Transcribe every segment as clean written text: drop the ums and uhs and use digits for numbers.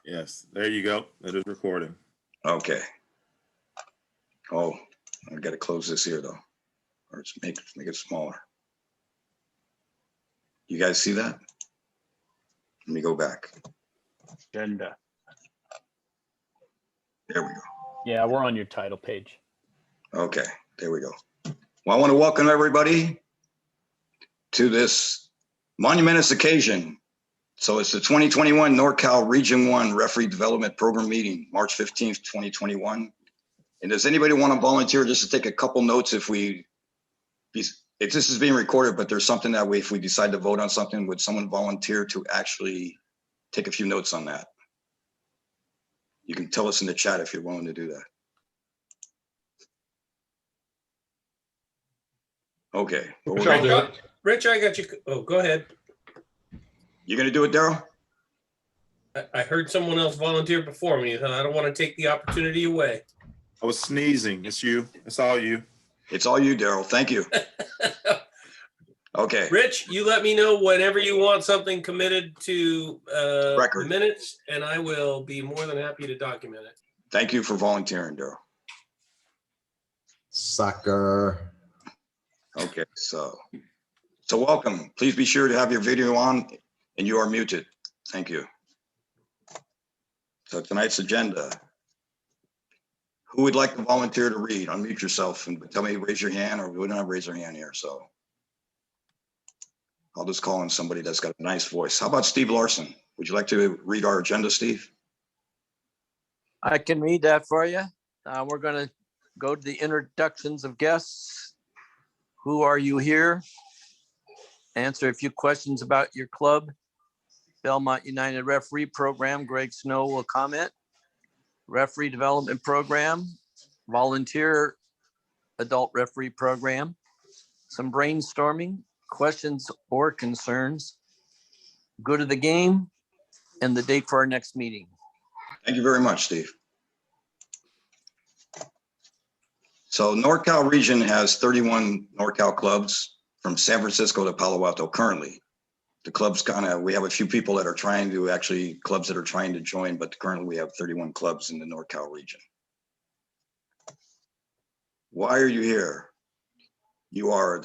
Yes, there you go. It is recording. Okay. Oh, I got to close this here though, or just make it smaller. You guys see that? Let me go back. Agenda. There we go. Yeah, we're on your title page. Okay, there we go. Well, I want to welcome everybody to this monumentous occasion. So it's the 2021 NorCal Region 1 Referee Development Program meeting, March 15th, 2021. And does anybody want to volunteer just to take a couple notes if this is being recorded, but there's something that if we decide to vote on something, would someone volunteer to actually take a few notes on that? You can tell us in the chat if you're willing to do that. Okay. Rich, I'll do it. Rich, I got you. Oh, go ahead. You gonna do it, Daryl? I heard someone else volunteer before me, and I don't want to take the opportunity away. I was sneezing. It's you. It's all you. It's all you, Daryl. Thank you. Okay. Rich, you let me know whenever you want something committed to Record. the minutes, and I will be more than happy to document it. Thank you for volunteering, Daryl. Sucker. Okay, so welcome. Please be sure to have your video on and you are muted. Thank you. So tonight's agenda. Who would like to volunteer to read? Unmute yourself and tell me, raise your hand, or we don't have to raise your hand here. So I'll just call in somebody that's got a nice voice. How about Steve Larson? Would you like to read our agenda, Steve? I can read that for you. We're going to go to the introductions of guests. Who are you here? Answer a few questions about your club. Belmont United Referee Program, Greg Snow will comment. Referee Development Program, Volunteer Adult Referee Program, some brainstorming, questions or concerns, good of the game, and the date for our next meeting. Thank you very much, Steve. So NorCal region has 31 NorCal clubs from San Francisco to Palo Alto currently. The clubs we have a few people that are trying to clubs that are trying to join, but currently we have 31 clubs in the NorCal region. Why are you here? You are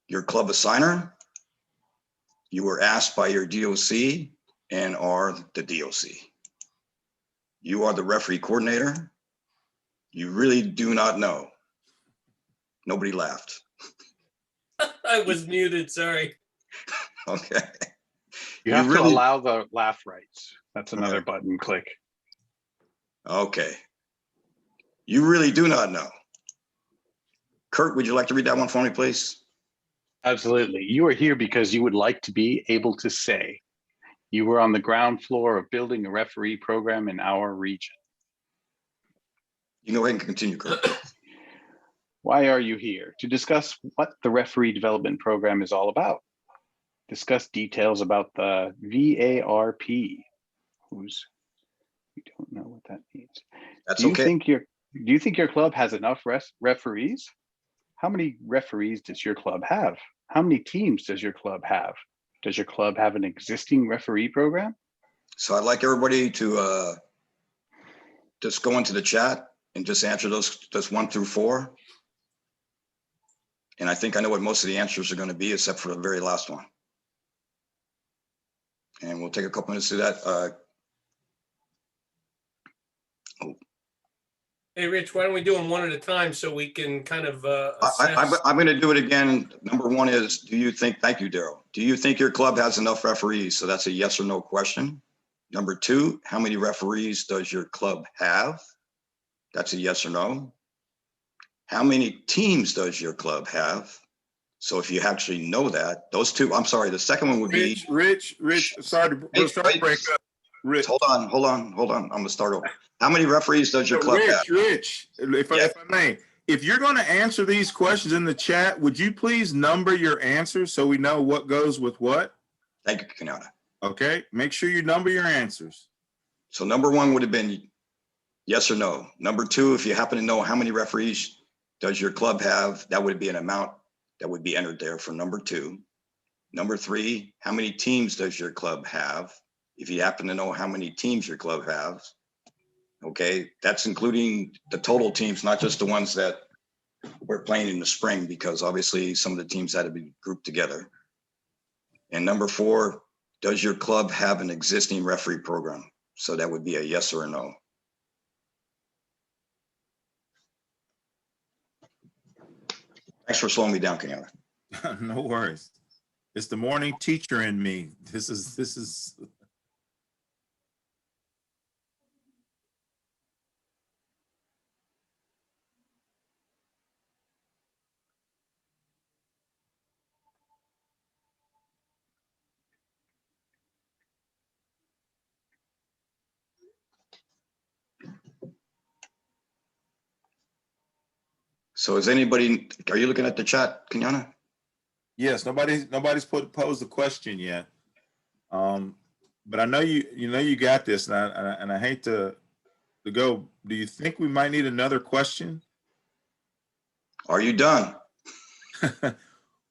your club assigner. You were asked by your DOC and are the DOC. You are the referee coordinator. You really do not know. Nobody laughed. I was muted, sorry. Okay. You have to allow the laugh rights. That's another button click. Okay. You really do not know. Kurt, would you like to read that one for me, please? Absolutely. You are here because you would like to be able to say you were on the ground floor of building a referee program in our region. You can go ahead and continue, Kurt. Why are you here? To discuss what the referee development program is all about. Discuss details about the VARP. We don't know what that means. That's okay. Do you think your club has enough referees? How many referees does your club have? How many teams does your club have? Does your club have an existing referee program? So I'd like everybody to just go into the chat and just answer those just 1 through 4. And I think I know what most of the answers are going to be, except for the very last one. And we'll take a couple minutes to do that. Hey, Rich, why don't we do them one at a time so we can kind of I'm going to do it again. Number 1 is, thank you, Daryl. Do you think your club has enough referees? So that's a yes or no question. Number 2, how many referees does your club have? That's a yes or no. How many teams does your club have? So if you actually know that, those two, I'm sorry, the second one would be. Rich, sorry to break up. Rich. Hold on. I'm gonna start over. How many referees does your club have? Rich, if I may, if you're gonna answer these questions in the chat, would you please number your answers so we know what goes with what? Thank you, Kenyatta. Okay, make sure you number your answers. So number 1 would have been yes or no. Number 2, if you happen to know how many referees does your club have, that would be an amount that would be entered there for number 2. Number 3, how many teams does your club have? if you happen to know how many teams your club has. Okay, that's including the total teams, not just the ones that we're playing in the spring, because obviously some of the teams had to be grouped together. And number 4, does your club have an existing referee program? So that would be a yes or a no. Thanks for slowing me down, Kenyatta. No worries. It's the morning teacher in me. This is. So is anybody, are you looking at the chat, Kenyatta? Yes, nobody's posed a question yet. But I know you got this, and I hate to go. Do you think we might need another question? Are you done?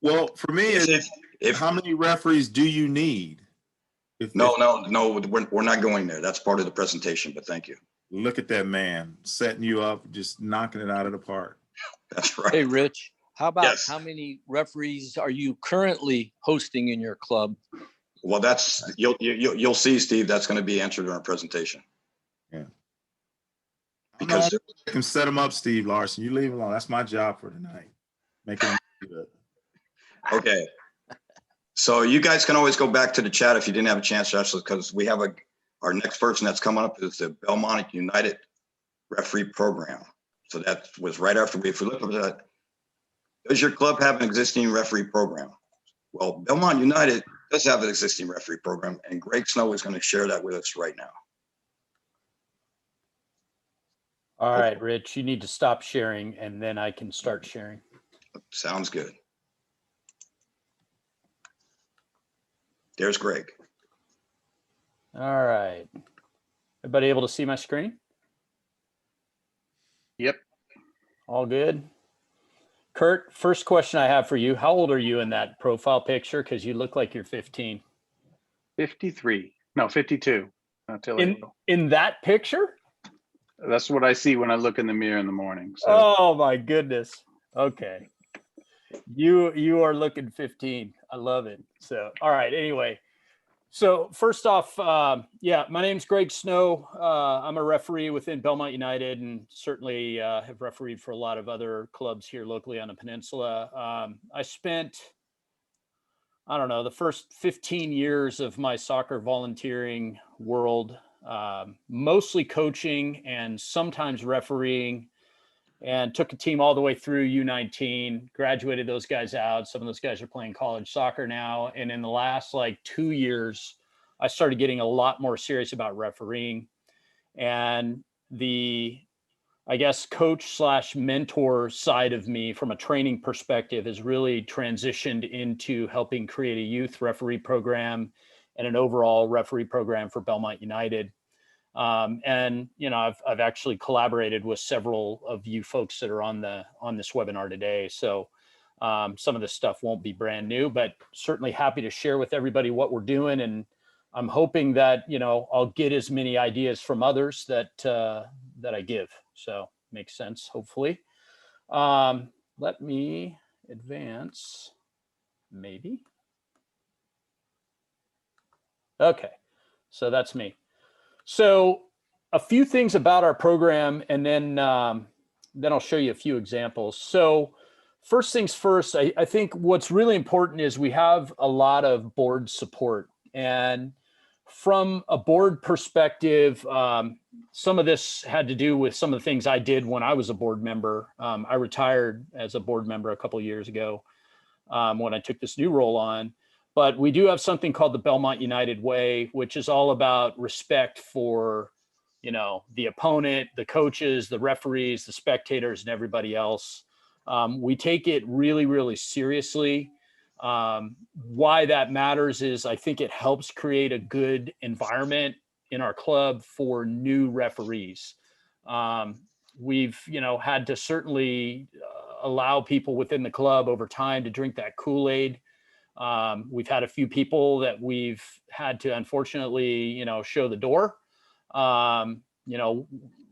Well, for me, If how many referees do you need? no, we're not going there. That's part of the presentation, but thank you. Look at that man setting you up, just knocking it out of the park. That's right. Hey, Rich, how about Yes. how many referees are you currently hosting in your club? Well, that's, you'll see, Steve, that's going to be answered in our presentation. Yeah. Because I can set them up, Steve Larson. You leave alone. That's my job for tonight. Making them good. okay. So you guys can always go back to the chat if you didn't have a chance, actually, because we have our next person that's coming up is the Belmont United referee program. So that was right after if we look at that, does your club have an existing referee program? Well, Belmont United does have an existing referee program, and Greg Snow is going to share that with us right now. All right, Rich, you need to stop sharing and then I can start sharing. Sounds good. There's Greg. All right. Everybody able to see my screen? Yep. All good? Kurt, first question I have for you. How old are you in that profile picture? Because you look like you're 15. 53. No, 52. I'll tell you. In that picture? That's what I see when I look in the mirror in the morning. So. Oh my goodness. Okay. You are looking 15. I love it. So, all right. Anyway, so first off, yeah, my name's Greg Snow. I'm a referee within Belmont United and certainly have refereed for a lot of other clubs here locally on the peninsula. I spent, I don't know, the first 15 years of my soccer volunteering world, mostly coaching and sometimes refereeing, and took a team all the way through U19, graduated those guys out. Some of those guys are playing college soccer now. And in the last like 2 years, I started getting a lot more serious about refereeing. And the, I guess, coach slash mentor side of me from a training perspective has really transitioned into helping create a youth referee program and an overall referee program for Belmont United. And you know, I've actually collaborated with several of you folks that are on this webinar today. So some of this stuff won't be brand new, but certainly happy to share with everybody what we're doing. And I'm hoping that, you know, I'll get as many ideas from others that I give. So makes sense, hopefully. Let me advance, maybe. Okay, so that's me. So a few things about our program, and then I'll show you a few examples. So first things first, I think what's really important is we have a lot of board support. And from a board perspective, some of this had to do with some of the things I did when I was a board member. I retired as a board member a couple of years ago when I took this new role on. But we do have something called the Belmont United Way, which is all about respect for, you know, the opponent, the coaches, the referees, the spectators, and everybody else. We take it really, really seriously. Why that matters is I think it helps create a good environment in our club for new referees. We've, you know, had to certainly allow people within the club over time to drink that Kool-Aid. We've had a few people that we've had to unfortunately, show the door.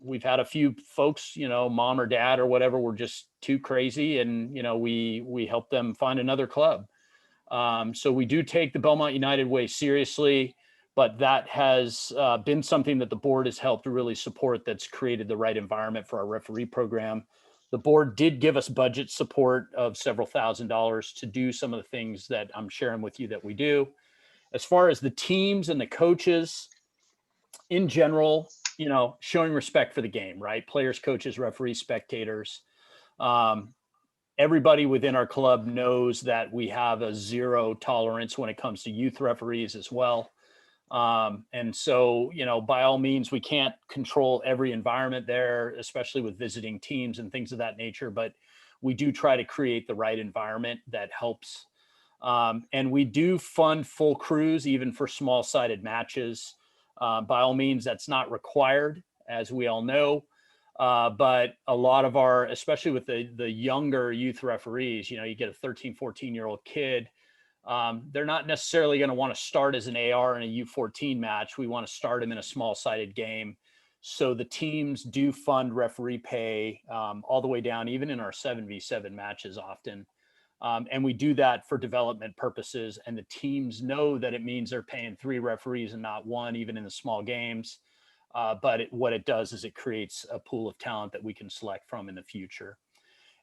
We've had a few folks, mom or dad or whatever, were just too crazy, and we help them find another club. So we do take the Belmont United way seriously, but that has been something that the board has helped to really support, that's created the right environment for our referee program. The board did give us budget support of several $1,000s to do some of the things that I'm sharing with you that we do. As far as the teams and the coaches in general, showing respect for the game, right? Players, coaches, referees, spectators. Everybody within our club knows that we have a zero tolerance when it comes to youth referees as well. And so, by all means, we can't control every environment there, especially with visiting teams and things of that nature, but we do try to create the right environment that helps. And we do fund full crews, even for small-sided matches. By all means, that's not required, as we all know. But a lot of our, especially with the younger youth referees, you get a 13, 14-year-old kid. They're not necessarily going to want to start as an AR in a U14 match. We want to start them in a small-sided game. So the teams do fund referee pay all the way down, even in our 7v7 matches often. And we do that for development purposes. And the teams know that it means they're paying 3 referees and not 1, even in the small games. But what it does is it creates a pool of talent that we can select from in the future.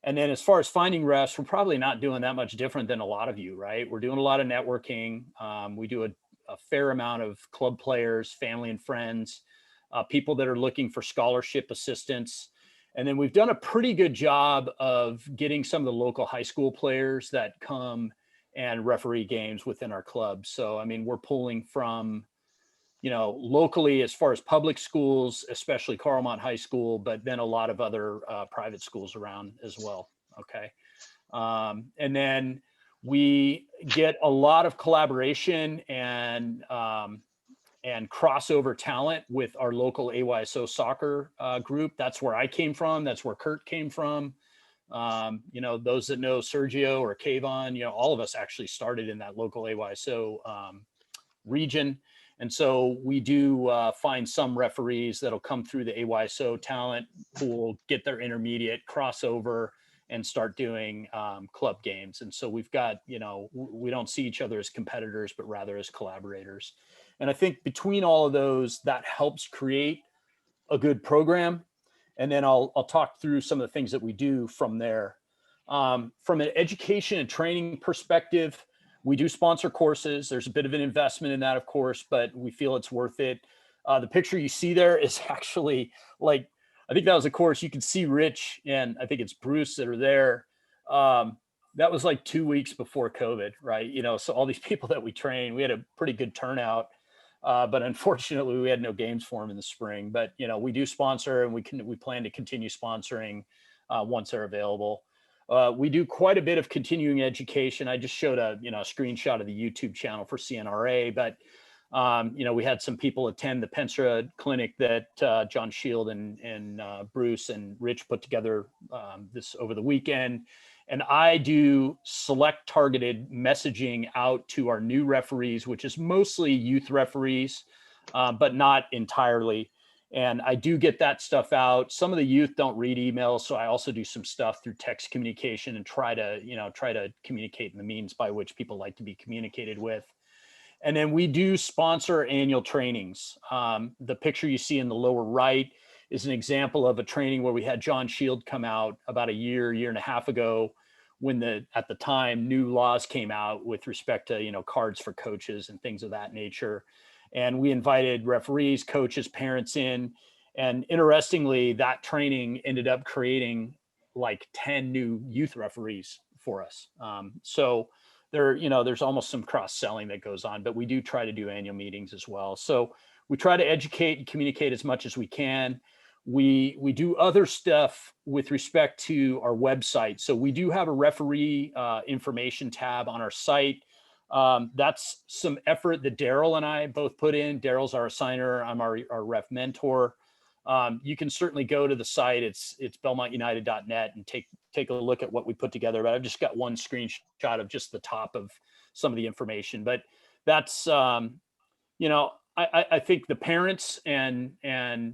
And then as far as finding refs, we're probably not doing that much different than a lot of you, right? We're doing a lot of networking. We do a fair amount of club players, family and friends, people that are looking for scholarship assistance. And then we've done a pretty good job of getting some of the local high school players that come and referee games within our club. So, I mean, we're pulling from, locally as far as public schools, especially Carlmont High School, but then a lot of other private schools around as well. Okay. And then we get a lot of collaboration and crossover talent with our local AYSO soccer group. That's where I came from. That's where Kurt came from. Those that know Sergio or Kayvon, all of us actually started in that local AYSO region. And so we do find some referees that'll come through the AYSO talent pool, get their intermediate, crossover, and start doing club games. And so we've got, we don't see each other as competitors, but rather as collaborators. And I think between all of those, that helps create a good program. And then I'll talk through some of the things that we do from there. From an education and training perspective, we do sponsor courses. There's a bit of an investment in that, of course, but we feel it's worth it. The picture you see there is actually I think that was a course. You can see Rich and I think it's Bruce that are there. That was 2 weeks before COVID, right? So all these people that we train, we had a pretty good turnout. But unfortunately, we had no games for them in the spring. But we do sponsor, and we plan to continue sponsoring once they're available. We do quite a bit of continuing education. I just showed a screenshot of the YouTube channel for CNRA, but we had some people attend the Penstra clinic that John Shield and Bruce and Rich put together this over the weekend. And I do select targeted messaging out to our new referees, which is mostly youth referees, but not entirely. And I do get that stuff out. Some of the youth don't read emails, so I also do some stuff through text communication and try to communicate in the means by which people like to be communicated with. And then we do sponsor annual trainings. The picture you see in the lower right is an example of a training where we had John Shield come out about a year and a half ago, when at the time new laws came out with respect to cards for coaches and things of that nature. And we invited referees, coaches, parents in. And interestingly, that training ended up creating 10 new youth referees for us. So there's almost some cross-selling that goes on, but we do try to do annual meetings as well. So we try to educate and communicate as much as we can. We do other stuff with respect to our website. So we do have a referee information tab on our site. That's some effort that Daryl and I both put in. Daryl's our assigner. I'm our ref mentor. You can certainly go to the site. It's belmontunited.net and take a look at what we put together. But I've just got one screenshot of just the top of some of the information. But that's, you know, I think the parents and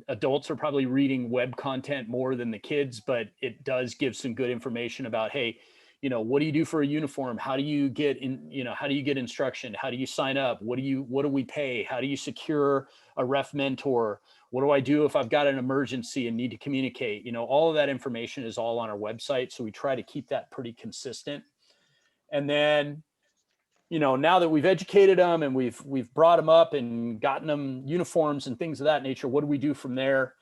adults are probably reading web content more than the kids, but it does give some good information about, hey, you know, what do you do for a uniform? How do you get in, you know, how do you get instruction? How do you sign up? What do we pay? How do you secure a ref mentor? What do I do if I've got an emergency and need to communicate? You know, all of that information is all on our website. So we try to keep that pretty consistent. And then, you know, now that we've educated them and we've brought them up and gotten them uniforms and things of that nature, what do we do from there?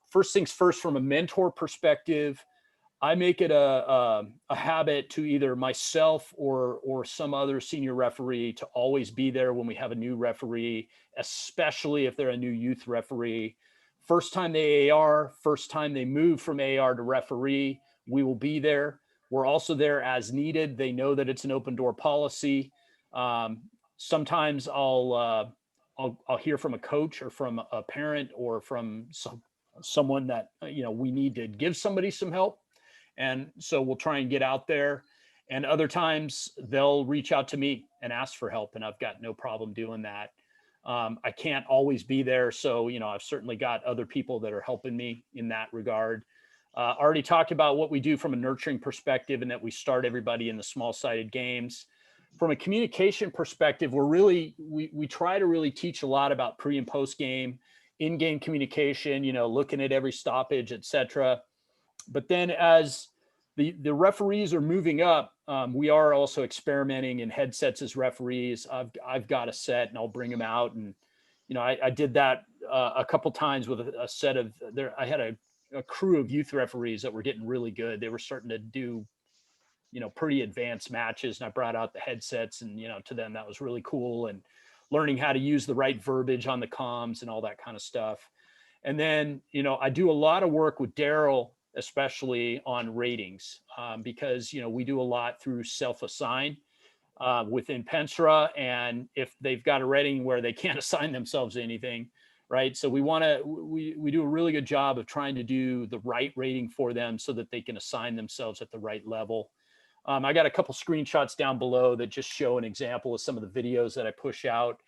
First things first, from a mentor perspective, I make it a habit to either myself or some other senior referee to always be there when we have a new referee, especially if they're a new youth referee. First time they AR, first time they move from AR to referee, we will be there. We're also there as needed. They know that it's an open door policy. Sometimes I'll hear from a coach or from a parent or from someone that, you know, we need to give somebody some help. And so we'll try and get out there. And other times they'll reach out to me and ask for help. And I've got no problem doing that. I can't always be there. So, you know, I've certainly got other people that are helping me in that regard. Already talked about what we do from a nurturing perspective and that we start everybody in the small-sided games. From a communication perspective, we try to really teach a lot about pre and post game, in-game communication, you know, looking at every stoppage, et cetera. But then as the referees are moving up, we are also experimenting in headsets as referees. I've got a set and I'll bring them out. And, you know, I did that a couple times with a set of I had a crew of youth referees that were getting really good. They were starting to do, you know, pretty advanced matches. And I brought out the headsets and, you know, to them that was really cool, and learning how to use the right verbiage on the comms and all that kind of stuff. And then, you know, I do a lot of work with Daryl, especially on ratings, because, you know, we do a lot through self-assign within Penstra. And if they've got a rating where they can't assign themselves anything, right? So we do a really good job of trying to do the right rating for them so that they can assign themselves at the right level. I got a couple screenshots down below that just show an example of some of the videos that I push out.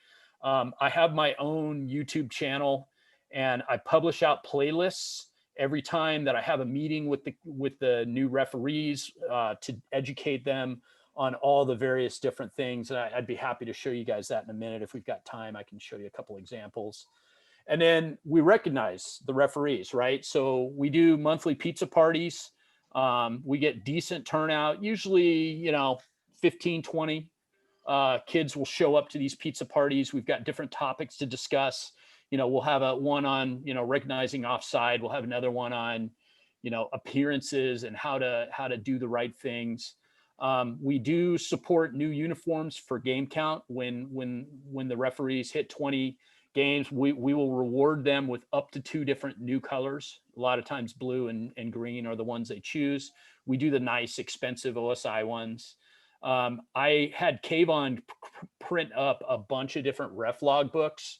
I have my own YouTube channel, and I publish out playlists every time that I have a meeting with the new referees to educate them on all the various different things. And I'd be happy to show you guys that in a minute. If we've got time, I can show you a couple examples. And then we recognize the referees, right? So we do monthly pizza parties. We get decent turnout, usually, you know, 15, 20 kids will show up to these pizza parties. We've got different topics to discuss. You know, we'll have one on, you know, recognizing offside. We'll have another one on, you know, appearances and how to do the right things. We do support new uniforms for game count. When the referees hit 20 games, we will reward them with up to 2 different new colors. A lot of times blue and green are the ones they choose. We do the nice expensive OSI ones. I had Kayvon print up a bunch of different ref log books.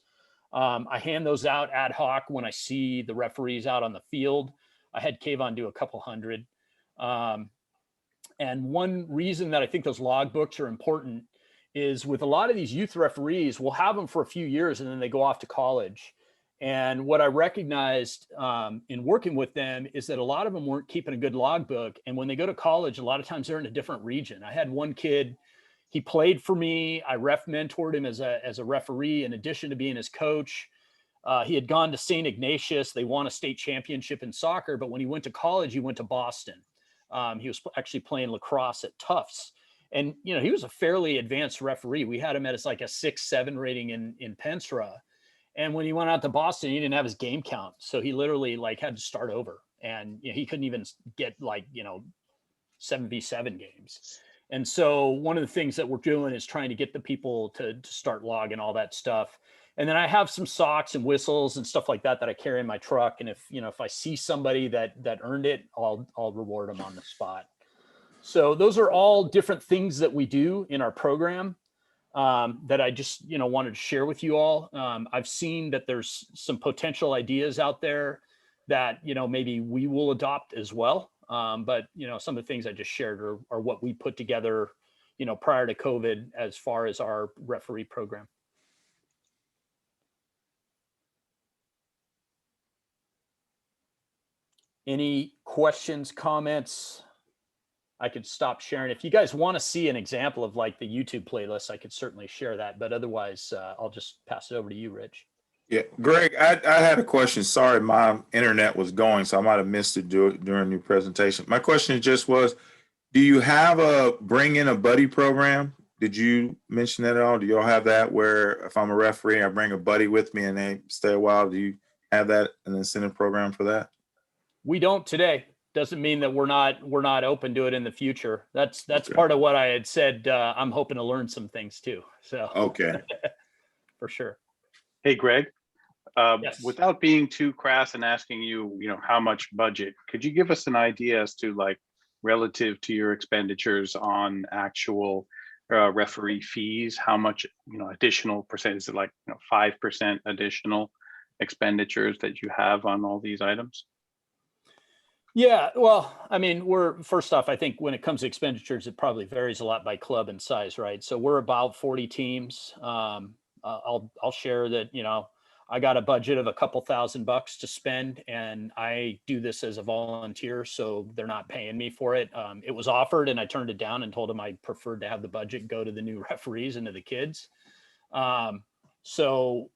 I hand those out ad hoc when I see the referees out on the field. I had Kayvon do a couple hundred. And one reason that I think those log books are important is with a lot of these youth referees, we'll have them for a few years and then they go off to college. And what I recognized in working with them is that a lot of them weren't keeping a good logbook. And when they go to college, a lot of times they're in a different region. I had one kid, he played for me. I ref mentored him as a referee in addition to being his coach. He had gone to St. Ignatius. They won a state championship in soccer, but when he went to college, he went to Boston. He was actually playing lacrosse at Tufts. And, you know, he was a fairly advanced referee. We had him at like a 6-7 rating in Penstra. And when he went out to Boston, he didn't have his game count. So he literally like had to start over, and you know, he couldn't even get like, you know, 7v7 games. And so one of the things that we're doing is trying to get the people to start logging all that stuff. And then I have some socks and whistles and stuff like that I carry in my truck. And if I see somebody that earned it, I'll reward them on the spot. So those are all different things that we do in our program that I just, you know, wanted to share with you all. I've seen that there's some potential ideas out there that, you know, maybe we will adopt as well. But, you know, some of the things I just shared are what we put together, prior to COVID as far as our referee program. Any questions, comments? I could stop sharing. If you guys want to see an example of like the YouTube playlist, I could certainly share that. But otherwise, I'll just pass it over to you, Rich. Yeah, Greg, I had a question. Sorry, my internet was going, so I might have missed it during your presentation. My question just was, do you have a bring in a buddy program? Did you mention that at all? Do y'all have that where if I'm a referee, I bring a buddy with me and they stay a while? Do you have that, an incentive program for that? We don't today. Doesn't mean that we're not open to it in the future. That's Okay. part of what I had said. I'm hoping to learn some things too. So Okay. for sure. Hey, Greg, Yes. without being too crass and asking you, how much budget, could you give us an idea as to like relative to your expenditures on actual referee fees, how much, additional percent, is it like 5% additional expenditures that you have on all these items? Yeah, well, I mean, first off, I think when it comes to expenditures, it probably varies a lot by club and size, right? So we're about 40 teams. I'll share that, I got a budget of a couple $1,000 to spend, and I do this as a volunteer, so they're not paying me for it. It was offered, and I turned it down and told them I preferred to have the budget go to the new referees and to the kids. So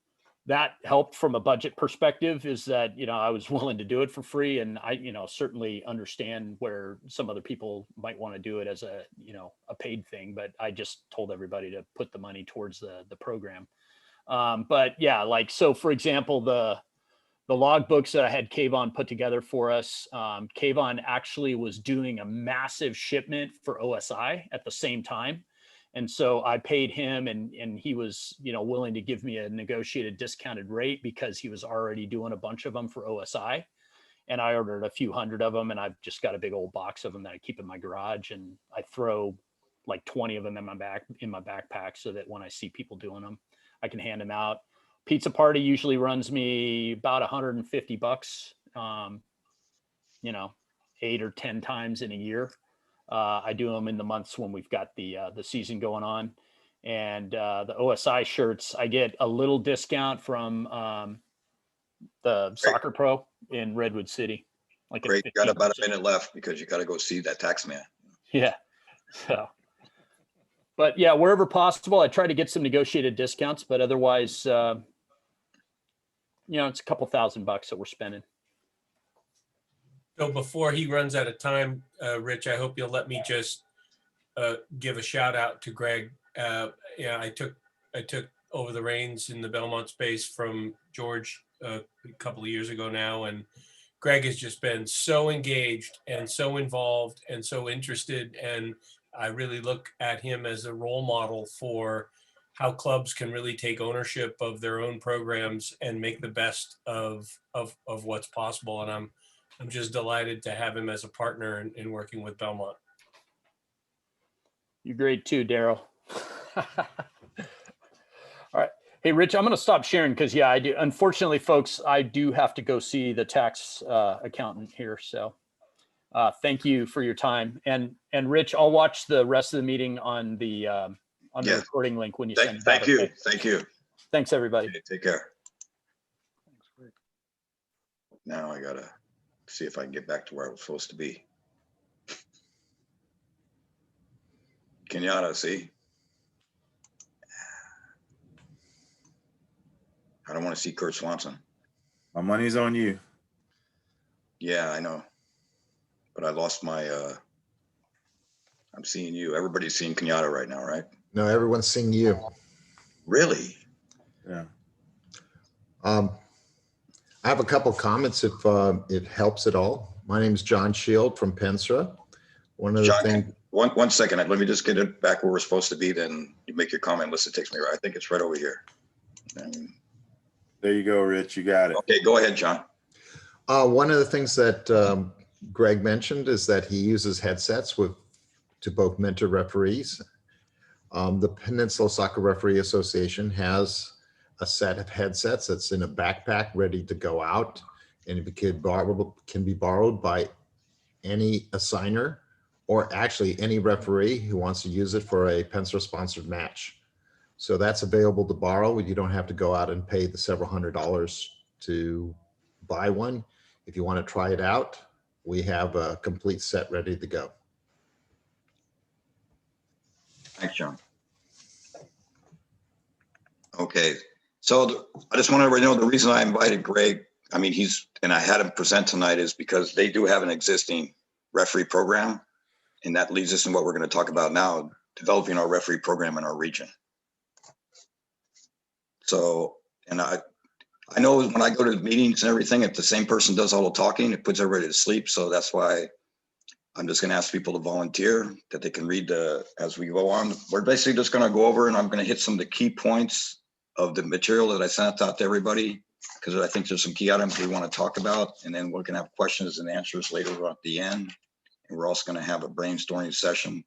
that helped from a budget perspective, is that, I was willing to do it for free. And I, certainly understand where some other people might want to do it as a paid thing, but I just told everybody to put the money towards the program. But yeah, like, so for example, the logbooks that I had Kayvon put together for us, Kayvon actually was doing a massive shipment for OSI at the same time. And so I paid him, and he was, willing to give me a negotiated discounted rate because he was already doing a bunch of them for OSI. And I ordered a few hundred of them, and I've just got a big old box of them that I keep in my garage, and I throw like 20 of them in my backpack so that when I see people doing them, I can hand them out. Pizza party usually runs me about $150, 8 or 10 times in a year. I do them in the months when we've got the season going on. And the OSI shirts, I get a little discount from the Soccer Pro in Redwood City. Like Great, you got about a minute left because you got to go see that tax man. Yeah. So, but yeah, wherever possible, I try to get some negotiated discounts, but otherwise, it's a couple $1,000 that we're spending. So before he runs out of time, Rich, I hope you'll let me just give a shout out to Greg. I took over the reins in the Belmont space from George a couple of years ago now, and Greg has just been so engaged and so involved and so interested, and I really look at him as a role model for how clubs can really take ownership of their own programs and make the best of what's possible. And I'm just delighted to have him as a partner in working with Belmont. You're great too, Daryl. All right. Hey, Rich, I'm going to stop sharing because, I do. Unfortunately, folks, I do have to go see the tax accountant here. So thank you for your time. And Rich, I'll watch the rest of the meeting on the recording link when you send it. Thank you. Thank you. Thanks, everybody. Okay, take care. Now I got to see if I can get back to where I was supposed to be. Kenyatta, see? I don't want to see Kurt Swanson. My money's on you. Yeah, I know. But I lost my, I'm seeing you. Everybody's seeing Kenyatta right now, right? No, everyone's seeing you. Really? Yeah. I have a couple comments if it helps at all. My name is John Shield from Pensra. One of the John, things. one second. Let me just get it back where we're supposed to be. Then you make your comment unless it takes me right. I think it's right over here. There you go, Rich. You got it. Okay, go ahead, John. One of the things that Greg mentioned is that he uses headsets to both mentor referees. The Peninsula Soccer Referee Association has a set of headsets that's in a backpack ready to go out, and it can be borrowed by any assigner or actually any referee who wants to use it for a Penstar sponsored match. So that's available to borrow. You don't have to go out and pay the several $100s to buy one. If you want to try it out, we have a complete set ready to go. Thanks, John. Okay, so I just want everybody to know the reason I invited Greg, I mean, and I had him present tonight is because they do have an existing referee program. And that leads us in what we're going to talk about now, developing our referee program in our region. So, and I know when I go to meetings and everything, if the same person does all the talking, it puts everybody to sleep. So that's why I'm just going to ask people to volunteer that they can read as we go on. We're basically just going to go over and I'm going to hit some of the key points of the material that I sent out to everybody, because I think there's some key items we want to talk about. And then we're going to have questions and answers later at the end. And we're also going to have a brainstorming session.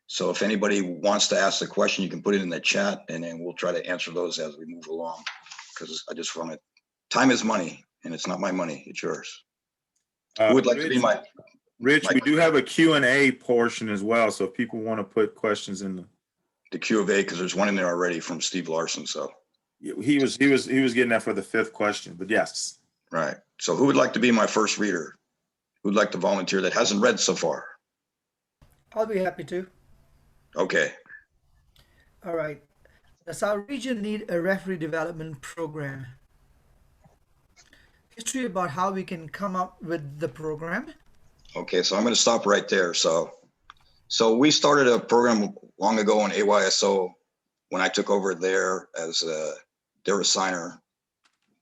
So if anybody wants to ask a question, you can put it in the chat and then we'll try to answer those as we move along. Because I just want to, time is money and it's not my money, it's yours. Who would like to be my? Rich, we do have a Q&A portion as well. So if people want to put questions in The Q of A, because there's one in there already from Steve Larson. So he was getting that for the 5th question, but yes. right. So who would like to be my first reader? Who'd like to volunteer that hasn't read so far? I'll be happy to. Okay. All right. Does our region need a referee development program? History about how we can come up with the program. Okay, so I'm going to stop right there. So we started a program long ago in AYSO when I took over there as their assigner,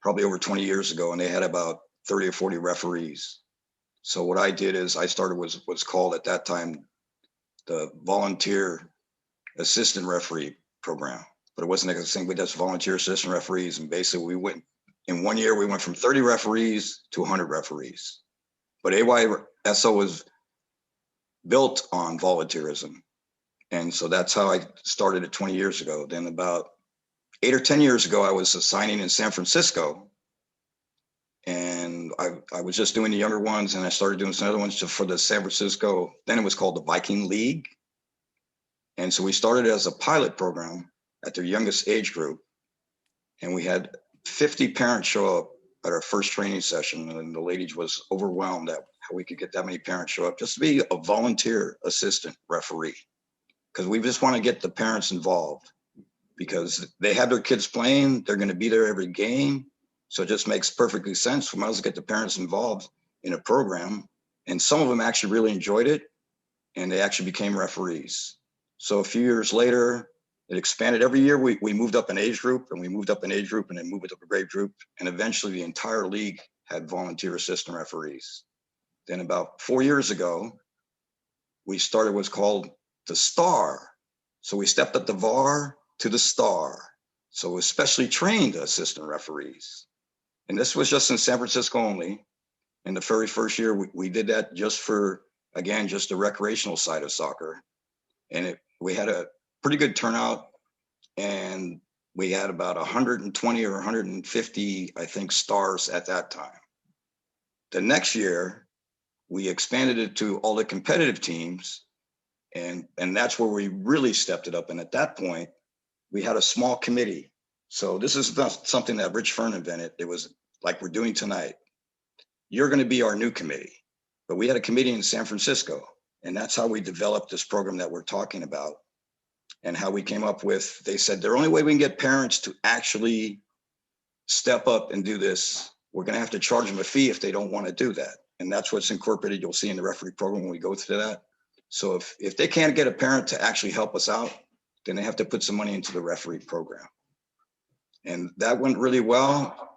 probably over 20 years ago, and they had about 30 or 40 referees. So what I did is I started what's called at that time the volunteer assistant referee program, but it wasn't a thing with just volunteer assistant referees. And basically we went in 1 year, we went from 30 referees to 100 referees. But AYSO was built on volunteerism. And so that's how I started it 20 years ago. Then about 8 or 10 years ago, I was assigning in San Francisco. And I was just doing the younger ones, and I started doing some other ones for the San Francisco. Then it was called the Viking League. And so we started as a pilot program at their youngest age group. And we had 50 parents show up at our first training session. And the lady was overwhelmed at how we could get that many parents show up just to be a volunteer assistant referee. Because we just want to get the parents involved, because they have their kids playing. They're going to be there every game. So it just makes perfectly sense. We might as well get the parents involved in a program. And some of them actually really enjoyed it, and they actually became referees. So a few years later, it expanded. Every year we moved up an age group, and we moved up an age group, and then moved up a grade group. And eventually the entire league had volunteer assistant referees. Then about 4 years ago, we started what's called the STAR. So we stepped up the VAR to the STAR. So especially trained assistant referees. And this was just in San Francisco only. In the very first year, we did that just for, again, just the recreational side of soccer. And we had a pretty good turnout. And we had about 120 or 150, I think, stars at that time. The next year, we expanded it to all the competitive teams. And that's where we really stepped it up. And at that point, we had a small committee. So this is not something that Rich Fern invented. It was like we're doing tonight. You're going to be our new committee. But we had a committee in San Francisco. And that's how we developed this program that we're talking about. And how we came up with, they said, the only way we can get parents to actually step up and do this, we're going to have to charge them a fee if they don't want to do that. And that's what's incorporated. You'll see in the referee program when we go through that. So if they can't get a parent to actually help us out, then they have to put some money into the referee program. And that went really well.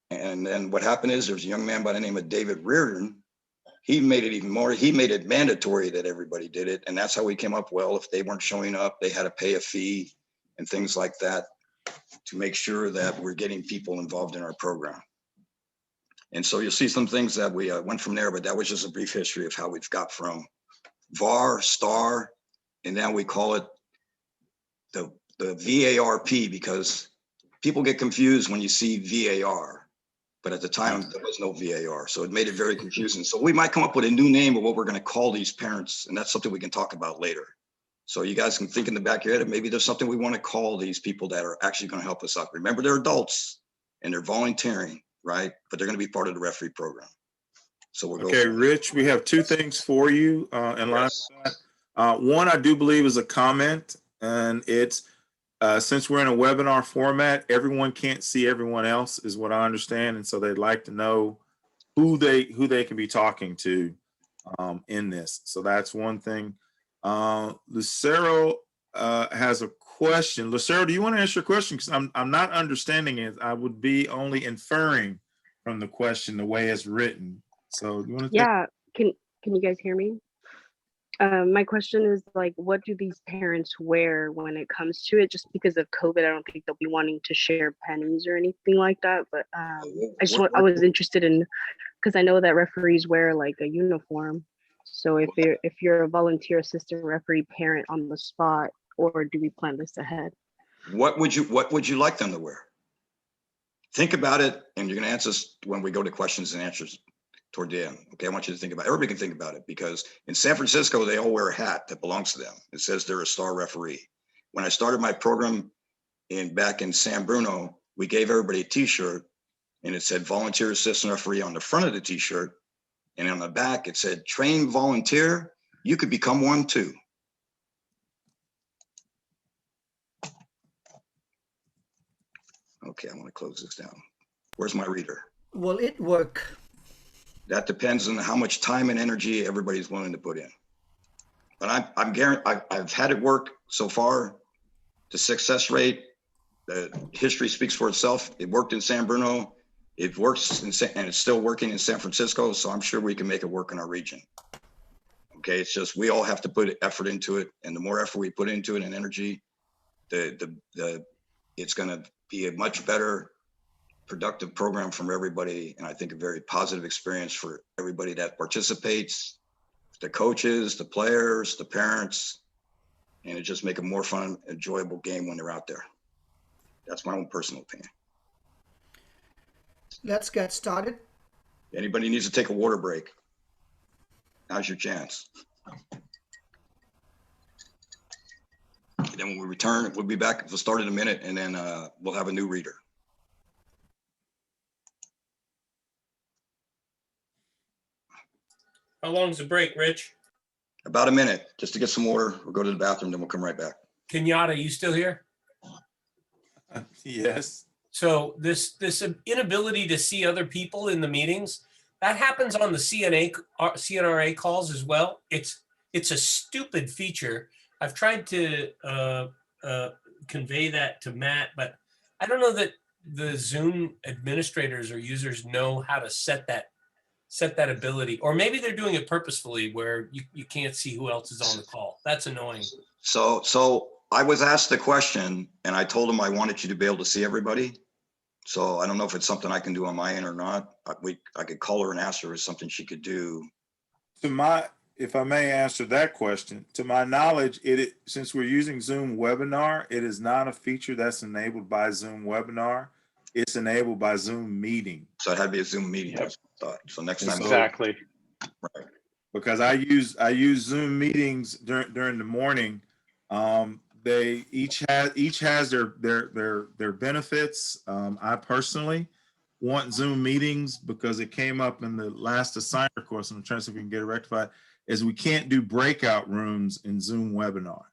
And then what happened is there's a young man by the name of David Reardon. He made it even more, he made it mandatory that everybody did it. And that's how we came up. Well, if they weren't showing up, they had to pay a fee and things like that to make sure that we're getting people involved in our program. And so you'll see some things that we went from there, but that was just a brief history of how we've got from VAR, STAR, and now we call it the VARP, because people get confused when you see VAR. but at the time there was no VAR. So it made it very confusing. So we might come up with a new name of what we're going to call these parents. And that's something we can talk about later. So you guys can think in the back of your head, and maybe there's something we want to call these people that are actually going to help us out. Remember, they're adults and they're volunteering, right? But they're going to be part of the referee program. So we'll go. Okay, Rich, we have two things for you in line with that. One, I do believe is a comment, and it's since we're in a webinar format, everyone can't see everyone else, is what I understand, and so they'd like to know who they can be talking to in this. So that's one thing. Lucero has a question. Lucero, do you want to ask your question? Because I'm not understanding it. I would be only inferring from the question the way it's written. So you want to? Yeah, can you guys hear me? My question is like, what do these parents wear when it comes to it? Just because of COVID, I don't think they'll be wanting to share pennies or anything like that. But I was interested in, because I know that referees wear like a uniform. So if you're a volunteer assistant referee parent on the spot, or do we plan this ahead? What would you like them to wear? Think about it, and you're going to answer us when we go to questions and answers toward the end. Okay, I want you to think about it. Everybody can think about it, because in San Francisco, they all wear a hat that belongs to them. It says they're a star referee. When I started my program back in San Bruno, we gave everybody a t-shirt, and it said volunteer assistant referee on the front of the t-shirt. And on the back, it said trained volunteer. You could become one too. Okay, I want to close this down. Where's my reader? Will it work? That depends on how much time and energy everybody's willing to put in. But I'm guaranteed, I've had it work so far. The success rate, the history speaks for itself. It worked in San Bruno. It works and it's still working in San Francisco. So I'm sure we can make it work in our region. Okay, it's just we all have to put effort into it, and the more effort we put into it and energy, it's going to be a much better, productive program from everybody, and I think a very positive experience for everybody that participates, the coaches, the players, the parents, and it just make a more fun, enjoyable game when they're out there. That's my own personal opinion. Let's get started. Anybody needs to take a water break, now's your chance. And then when we return, we'll be back. We'll start in a minute, and then we'll have a new reader. How long's the break, Rich? About a minute, just to get some water. We'll go to the bathroom, then we'll come right back. Kenyatta, you still here? Yes. So this inability to see other people in the meetings, that happens on the CNRA calls as well. It's a stupid feature. I've tried to convey that to Matt, but I don't know that the Zoom administrators or users know how to set that ability, or maybe they're doing it purposefully where you can't see who else is on the call. That's annoying. So I was asked the question, and I told him I wanted you to be able to see everybody. So I don't know if it's something I can do on my end or not. I could call her and ask her if it's something she could do. If I may answer that question, to my knowledge, since we're using Zoom Webinar, it is not a feature that's enabled by Zoom Webinar. It's enabled by Zoom Meeting. So it had to be a Zoom meeting. Yep. I thought. So next time. Exactly. Right. Because I use Zoom meetings during the morning. They each has their benefits. I personally want Zoom meetings because it came up in the last assigner course, and I'm trying to see if we can get it rectified, is we can't do breakout rooms in Zoom Webinar.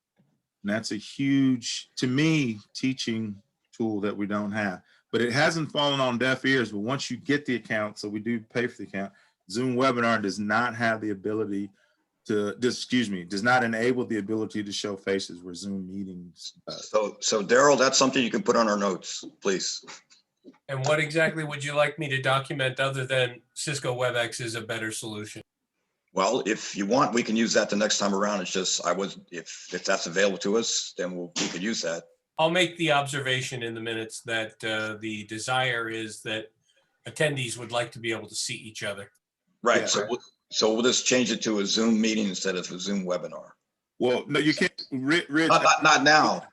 And that's a huge, to me, teaching tool that we don't have. But it hasn't fallen on deaf ears. But once you get the account, so we do pay for the account, Zoom Webinar does not have the ability to, does not enable the ability to show faces where Zoom meetings does. So Daryl, that's something you can put on our notes, please. And what exactly would you like me to document other than Cisco WebEx is a better solution? Well, if you want, we can use that the next time around. It's just, if that's available to us, then we could use that. I'll make the observation in the minutes that the desire is that attendees would like to be able to see each other. Right. Yeah. So we'll just change it to a Zoom meeting instead of a Zoom webinar. Well, no, you can't, Rich. Not now.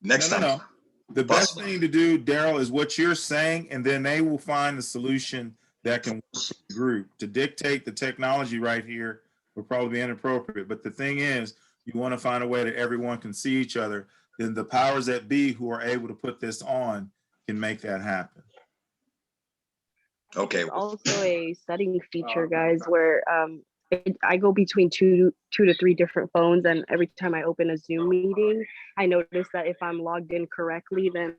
Next time. No. The best thing to do, Daryl, is what you're saying, and then they will find the solution that can work for the group. To dictate the technology right here would probably be inappropriate. But the thing is, you want to find a way that everyone can see each other. Then the powers that be who are able to put this on can make that happen. Okay. There's also a setting feature, guys, where I go between two to three different phones, and every time I open a Zoom meeting, I notice that if I'm logged in correctly, then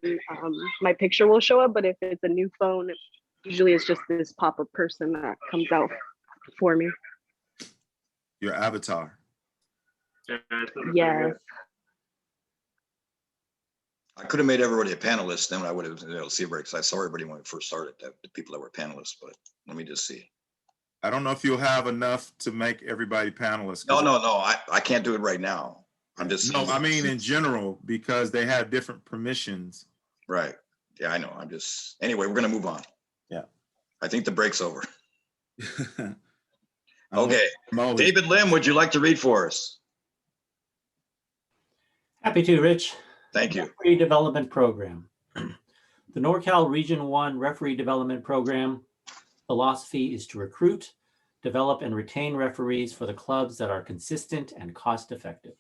my picture will show up. But if it's a new phone, usually it's just this pop-up person that comes out for me. Your avatar. Yes. I could have made everybody a panelist, then I would have, see, because I saw everybody when we first started, the people that were panelists, but let me just see. I don't know if you'll have enough to make everybody panelists. No, I can't do it right now. I'm just. No, I mean in general, because they have different permissions. Right. Yeah, I know. I'm just, anyway, we're gonna move on. Yeah. I think the break's over. Okay. Okay. David Lim, would you like to read for us? Happy to, Rich. Thank you. Referee Development Program. The NorCal Region 1 Referee Development Program philosophy is to recruit, develop, and retain referees for the clubs that are consistent and cost-effective.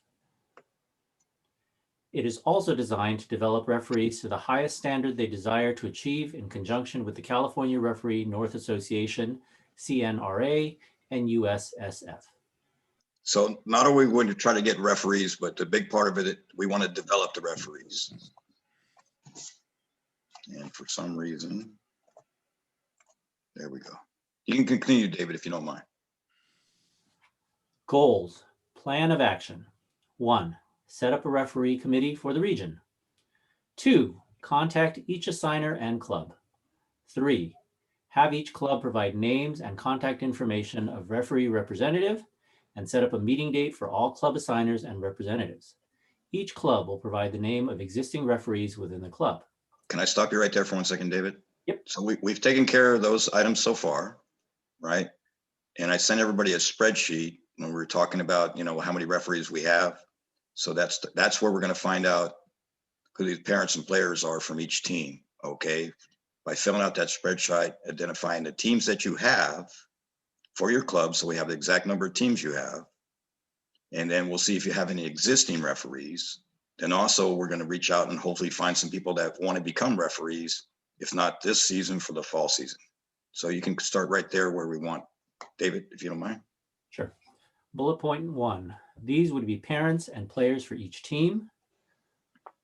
It is also designed to develop referees to the highest standard they desire to achieve in conjunction with the California Referee North Association, CNRA, and USSF. So not only are we going to try to get referees, but the big part of it, we want to develop the referees. And for some reason, there we go. You can continue, David, if you don't mind. Goals. Plan of action. 1. Set up a referee committee for the region. 2. Contact each assigner and club. 3. Have each club provide names and contact information of referee representative and set up a meeting date for all club assigners and representatives. Each club will provide the name of existing referees within the club. Can I stop you right there for 1 second, David? Yep. So we've taken care of those items so far, right? And I sent everybody a spreadsheet when we were talking about, how many referees we have. So that's where we're going to find out who the parents and players are from each team, okay? By filling out that spreadsheet, identifying the teams that you have for your club, so we have the exact number of teams you have. And then we'll see if you have any existing referees. Then also we're going to reach out and hopefully find some people that want to become referees, if not this season, for the fall season. So you can start right there where we want. David, if you don't mind. Sure. Bullet point 1. These would be parents and players for each team.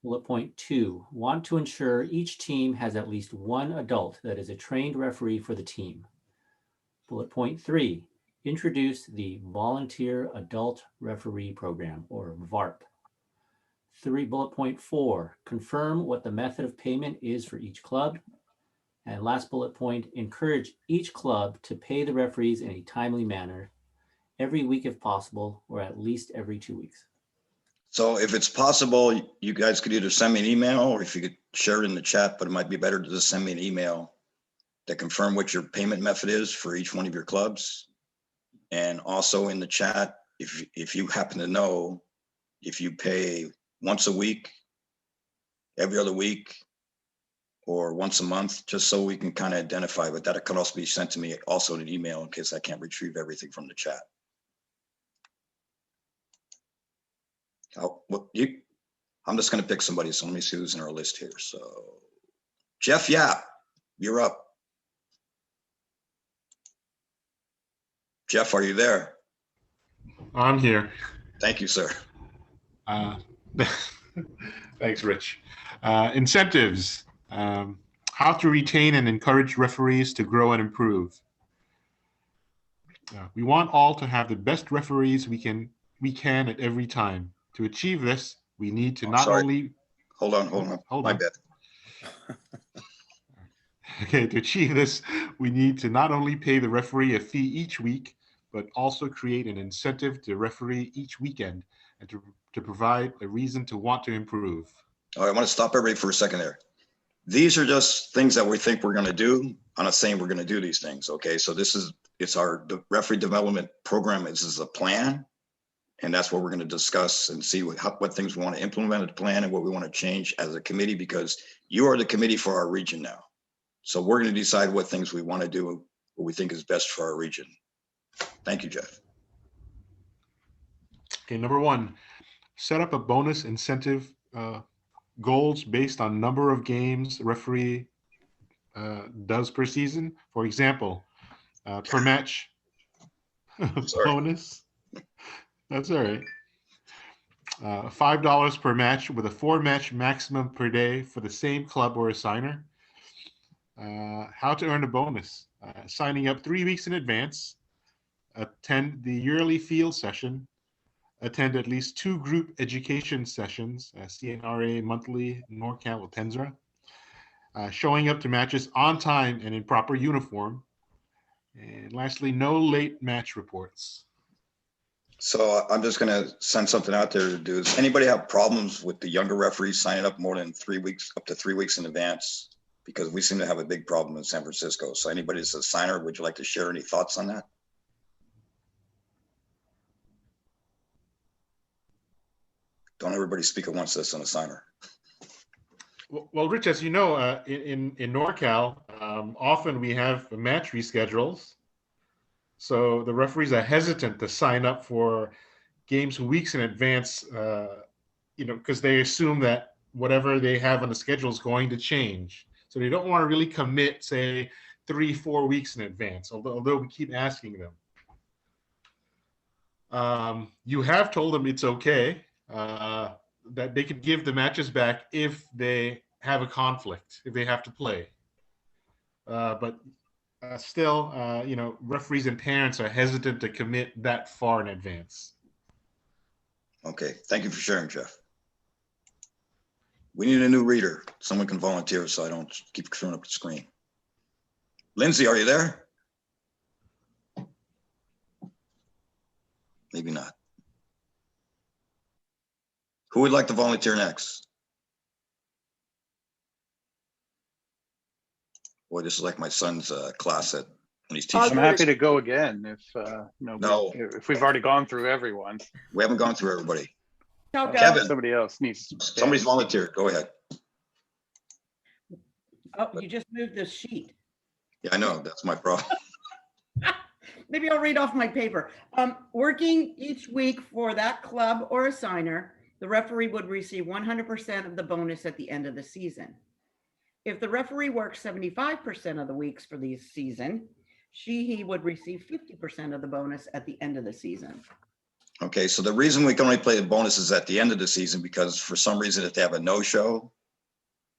Bullet point 2. Want to ensure each team has at least one adult that is a trained referee for the team. Bullet point 3. Introduce the Volunteer Adult Referee Program, or VARP. Bullet point 4. Confirm what the method of payment is for each club. And last bullet point, encourage each club to pay the referees in a timely manner, every week if possible, or at least every 2 weeks. So if it's possible, you guys could either send me an email, or if you could share it in the chat, but it might be better to just send me an email to confirm what your payment method is for each one of your clubs. And also in the chat, if you happen to know if you pay once a week, every other week, or once a month, just so we can kind of identify, but that could also be sent to me also in an email in case I can't retrieve everything from the chat. I'm just going to pick somebody. So let me see who's in our list here. So Jeff Yap, you're up. Jeff, are you there? I'm here. Thank you, sir. Thanks, Rich. Incentives. How to retain and encourage referees to grow and improve. We want all to have the best referees we can at every time. To achieve this, we need to only. Hold on. My bad. Okay, to achieve this, we need to not only pay the referee a fee each week, but also create an incentive to referee each weekend and to provide a reason to want to improve. All right, I want to stop everybody for a second there. These are just things that we think we're going to do. I'm not saying we're going to do these things, okay? So it's our referee development program. This is a plan, And that's what we're going to discuss and see what things we want to implement in the plan and what we want to change as a committee, because you are the committee for our region now. So we're going to decide what things we want to do, what we think is best for our region. Thank you, Jeff. Okay, number one, set up a bonus incentive goals based on number of games the referee does per season. For example, per match bonus. That's all right. $5 per match with a 4-match maximum per day for the same club or assigner. How to earn a bonus. Signing up 3 weeks in advance. Attend the yearly field session. Attend at least 2 group education sessions, CNRA monthly, NorCal, or Tensra. Showing up to matches on time and in proper uniform. And lastly, no late match reports. So I'm just going to send something out there to do. Does anybody have problems with the younger referees signing up more than 3 weeks, up to 3 weeks in advance? Because we seem to have a big problem in San Francisco. So anybody that's a signer, would you like to share any thoughts on that? Don't everybody speak at once, that's on a signer. Well, Rich, as you know, in NorCal, often we have match reschedules. So the referees are hesitant to sign up for games weeks in advance, because they assume that whatever they have on the schedule is going to change. So they don't want to really commit, say, 3-4 weeks in advance, although we keep asking them. You have told them it's okay, that they could give the matches back if they have a conflict, if they have to play. But still, referees and parents are hesitant to commit that far in advance. Okay, thank you for sharing, Jeff. We need a new reader. Someone can volunteer so I don't keep throwing up the screen. Lindsay, are you there? Maybe not. Who would like to volunteer next? Boy, this is like my son's class when he's teaching. I'm happy to go again No. if we've already gone through everyone. We haven't gone through everybody. No, Kevin, Somebody else needs. somebody's volunteered. Go ahead. Oh, you just moved the sheet. Yeah, I know. That's my problem. Maybe I'll read off my paper. Working each week for that club or assigner, the referee would receive 100% of the bonus at the end of the season. If the referee works 75% of the weeks for the season, he would receive 50% of the bonus at the end of the season. Okay, so the reason we can only play the bonuses at the end of the season, because for some reason, if they have a no-show,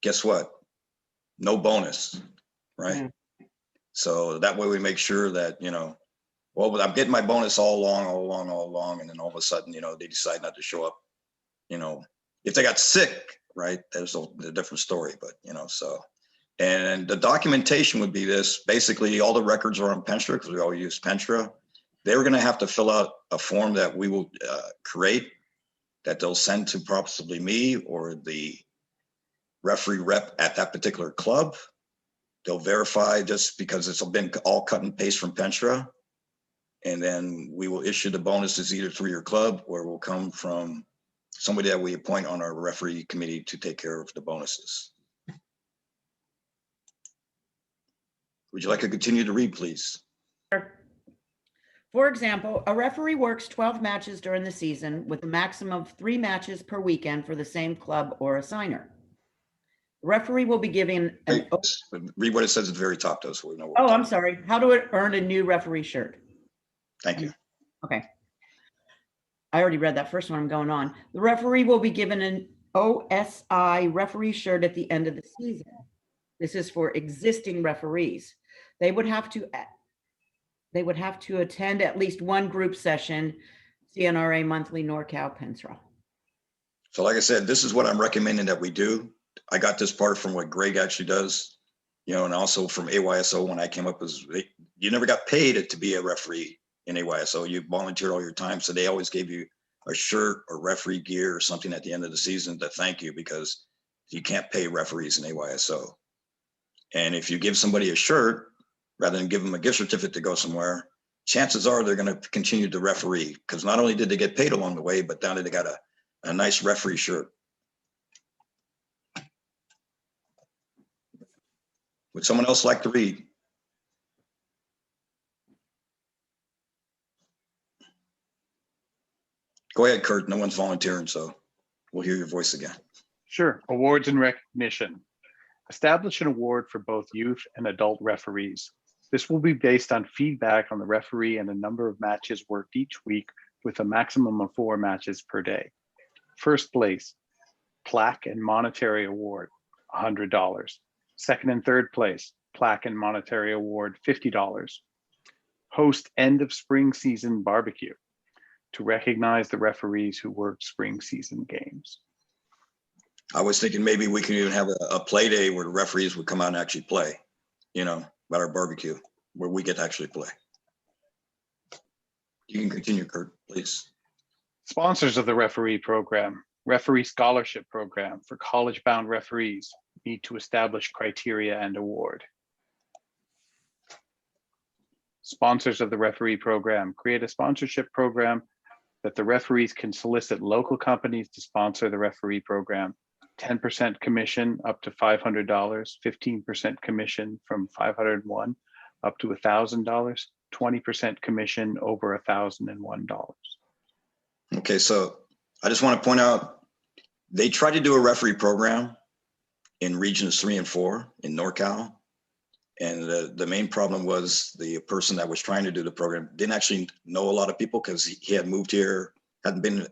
guess what? No bonus, right? So that way we make sure that, well, I'm getting my bonus all along. And then all of a sudden, they decide not to show up. If they got sick, right, there's a different story, but, so. And the documentation would be this. Basically, all the records are on Penstra because we all use Penstra. They're going to have to fill out a form that we will create that they'll send to possibly me or the referee rep at that particular club. They'll verify just because it's been all cut and paste from Penstra. And then we will issue the bonuses either through your club or will come from somebody that we appoint on our referee committee to take care of the bonuses. Would you like to continue to read, please? For example, a referee works 12 matches during the season with a maximum of 3 matches per weekend for the same club or assigner. The referee will be given an... Read what it says at the very top, though, so we know what. Oh, I'm sorry. How to earn a new referee shirt? Thank you. Okay. I already read that first one. I'm going on. The referee will be given an OSI referee shirt at the end of the season. This is for existing referees. They would have to attend at least one group session, CNRA monthly, NorCal, Pensra. So like I said, this is what I'm recommending that we do. I got this part from what Greg actually does, and also from AYSO when I came up as, you never got paid to be a referee in AYSO. You volunteered all your time. So they always gave you a shirt or referee gear or something at the end of the season to thank you, because you can't pay referees in AYSO. And if you give somebody a shirt, rather than give them a gift certificate to go somewhere, chances are they're going to continue to referee, because not only did they get paid along the way, but now they got a nice referee shirt. Would someone else like to read? Go ahead, Kurt. No one's volunteering, so we'll hear your voice again. Sure. Awards and recognition. Establish an award for both youth and adult referees. This will be based on feedback on the referee and the number of matches worked each week, with a maximum of 4 matches per day. First place, plaque and monetary award, $100. Second and third place, plaque and monetary award, $50. Host end of spring season barbecue to recognize the referees who worked spring season games. I was thinking maybe we could even have a play day where the referees would come out and actually play, you know, at our barbecue, where we get to actually play. You can continue, Kurt, please. Sponsors of the referee program. Referee scholarship program for college-bound referees need to establish criteria and award. Sponsors of the referee program. Create a sponsorship program that the referees can solicit local companies to sponsor the referee program. 10% commission up to $500, 15% commission from $501 up to $1,000, 20% commission over $1,001. Okay, so I just want to point out, they tried to do a referee program in regions 3 and 4 in NorCal. And the main problem was the person that was trying to do the program didn't actually know a lot of people, because he had moved here, hadn't been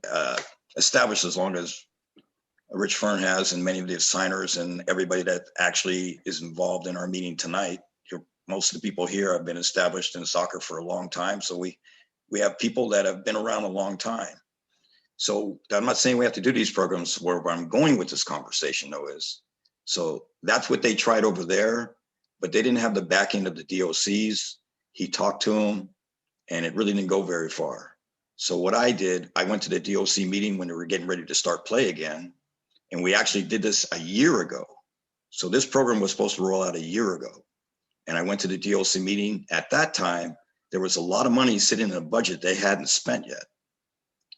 established as long as Rich Fern has, and many of the signers and everybody that actually is involved in our meeting tonight. Most of the people here have been established in soccer for a long time. So we have people that have been around a long time. So I'm not saying we have to do these programs. Where I'm going with this conversation though is, so that's what they tried over there, but they didn't have the backing of the DOCs. He talked to them and it really didn't go very far. So what I did, I went to the DOC meeting when they were getting ready to start play again. And we actually did this a year ago. So this program was supposed to roll out a year ago. And I went to the DOC meeting. At that time, there was a lot of money sitting in a budget they hadn't spent yet.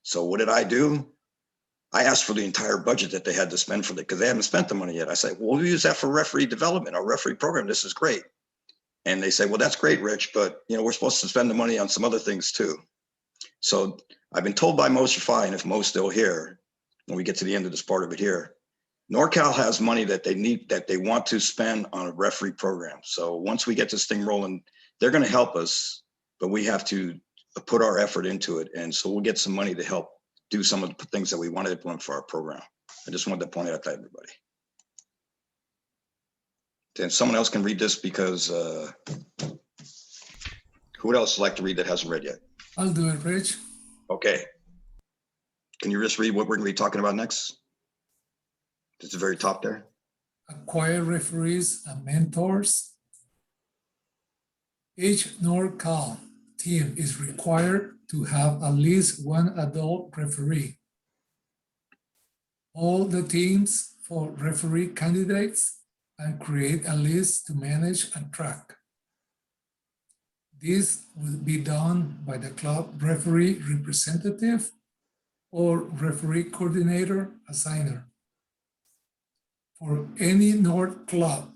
So what did I do? I asked for the entire budget that they had to spend for it, because they haven't spent the money yet. I said, well, we'll use that for referee development, our referee program. This is great. And they said, well, that's great, Rich, but you know, we're supposed to spend the money on some other things too. So I've been told by Mo's fine, if Mo's still here, when we get to the end of this part of it here, NorCal has money that they need, that they want to spend on a referee program. So once we get this thing rolling, they're going to help us, but we have to put our effort into it. And so we'll get some money to help do some of the things that we want to implement for our program. I just wanted to point out to everybody. Then someone else can read this, because who would else like to read that hasn't read yet? I'll do it, Rich. Okay. Can you just read what we're going to be talking about next? It's the very top there. Acquire referees and mentors. Each NorCal team is required to have at least one adult referee. All the teams for referee candidates and create a list to manage and track. This will be done by the club referee representative or referee coordinator assigner. For any NorCal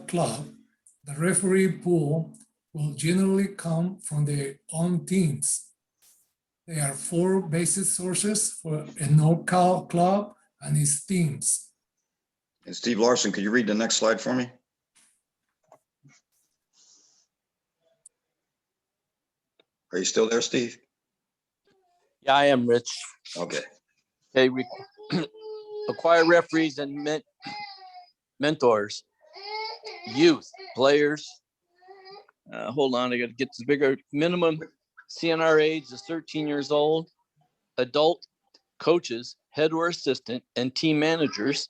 club, the referee pool will generally come from their own teams. There are 4 basic sources for a NorCal club and its teams. And Steve Larson, could you read the next slide for me? Are you still there, Steve? Yeah, I am, Rich. Okay. Okay, acquire referees and mentors, youth players. Hold on, I got to get this bigger. Minimum CNR age is 13 years old. Adult coaches, head or assistant, and team managers.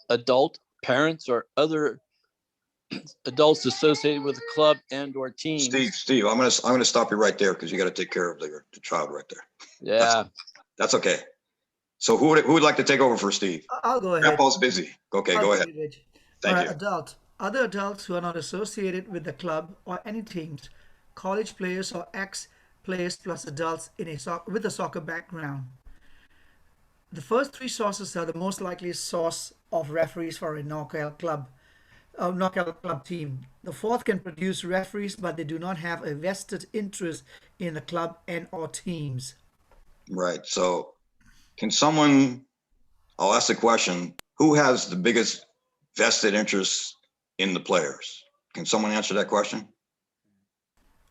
Adult parents or other adults associated with the club and or team. Steve, I'm gonna stop you right there, because you got to take care of the child right there. Yeah, that's okay. So who would like to take over for Steve? I'll go ahead. Grandpa's busy. Okay, go ahead. Rich. Thank you. Other adults who are not associated with the club or any teams college players, or ex-players plus adults with a soccer background. The first three sources are the most likely source of referees for a knockout club team. The fourth can produce referees, but they do not have a vested interest in the club and or teams. Right. So can someone, I'll ask the question, who has the biggest vested interest in the players? Can someone answer that question?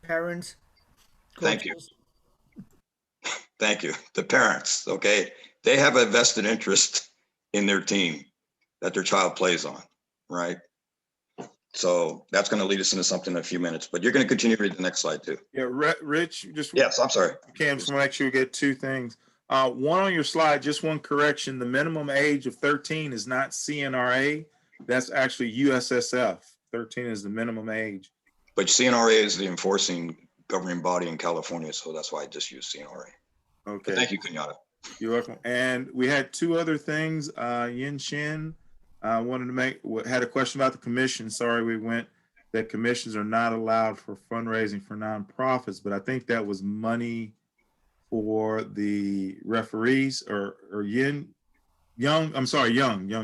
Parents, Thank you. coaches. Thank you. The parents, okay? They have a vested interest in their team that their child plays on, right? So that's going to lead us into something in a few minutes, but you're going to continue to read the next slide too. Yeah, Rich, just Yes, I'm sorry. Cam, just want to make sure we get two things. One on your slide, just one correction. The minimum age of 13 is not CNRA. That's actually USSF. 13 is the minimum age. But CNRA is the enforcing governing body in California, so that's why I just use CNRA. Okay. But thank you, Kenyatta. You're welcome. And we had two other things. Yin Shin had a question about the commission. Sorry, that commissions are not allowed for fundraising for nonprofits, but I think that was money for the referees or Young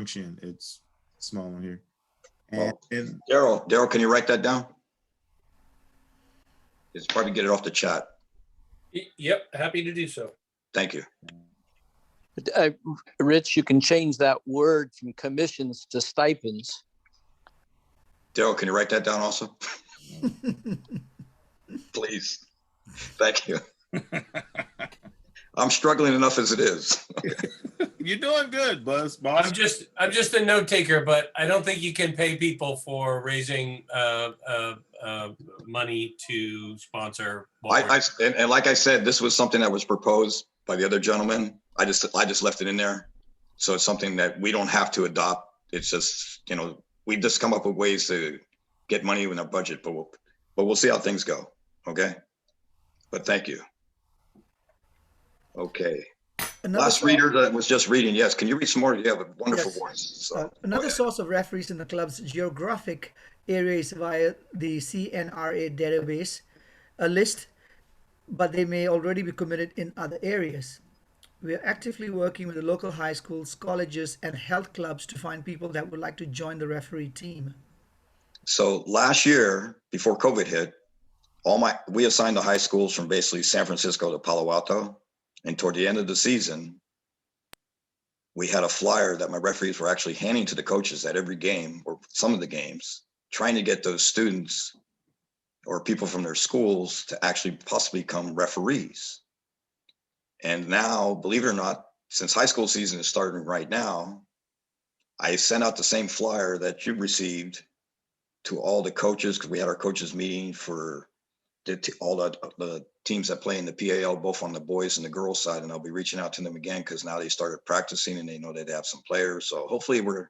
Shin. It's small on here. And Daryl, can you write that down? It's probably get it off the chat. Yep, happy to do so. Thank you. Rich, you can change that word from commissions to stipends. Daryl, can you write that down also? Please. Thank you. I'm struggling enough as it is. You're doing good, boss. I'm just a note taker, but I don't think you can pay people for raising money to sponsor. And like I said, this was something that was proposed by the other gentleman. I just left it in there. So it's something that we don't have to adopt. It's just, we just come up with ways to get money in our budget, but we'll see how things go. Okay. But thank you. Okay. Last reader that was just reading. Yes. Can you read some more? You have a wonderful voice. So, another source of referees in the club's geographic area is via the CNRA database, a list, but they may already be committed in other areas. We are actively working with the local high schools, colleges, and health clubs to find people that would like to join the referee team. So last year, before COVID hit, we assigned the high schools from basically San Francisco to Palo Alto. And toward the end of the season, we had a flyer that my referees were actually handing to the coaches at every game or some of the games, trying to get those students or people from their schools to actually possibly become referees. And now, believe it or not, since high school season is starting right now, I sent out the same flyer that you received to all the coaches, because we had our coaches meeting for all the teams that play in the PAL, both on the boys and the girls side. And I'll be reaching out to them again because now they started practicing and they know they'd have some players. So hopefully we're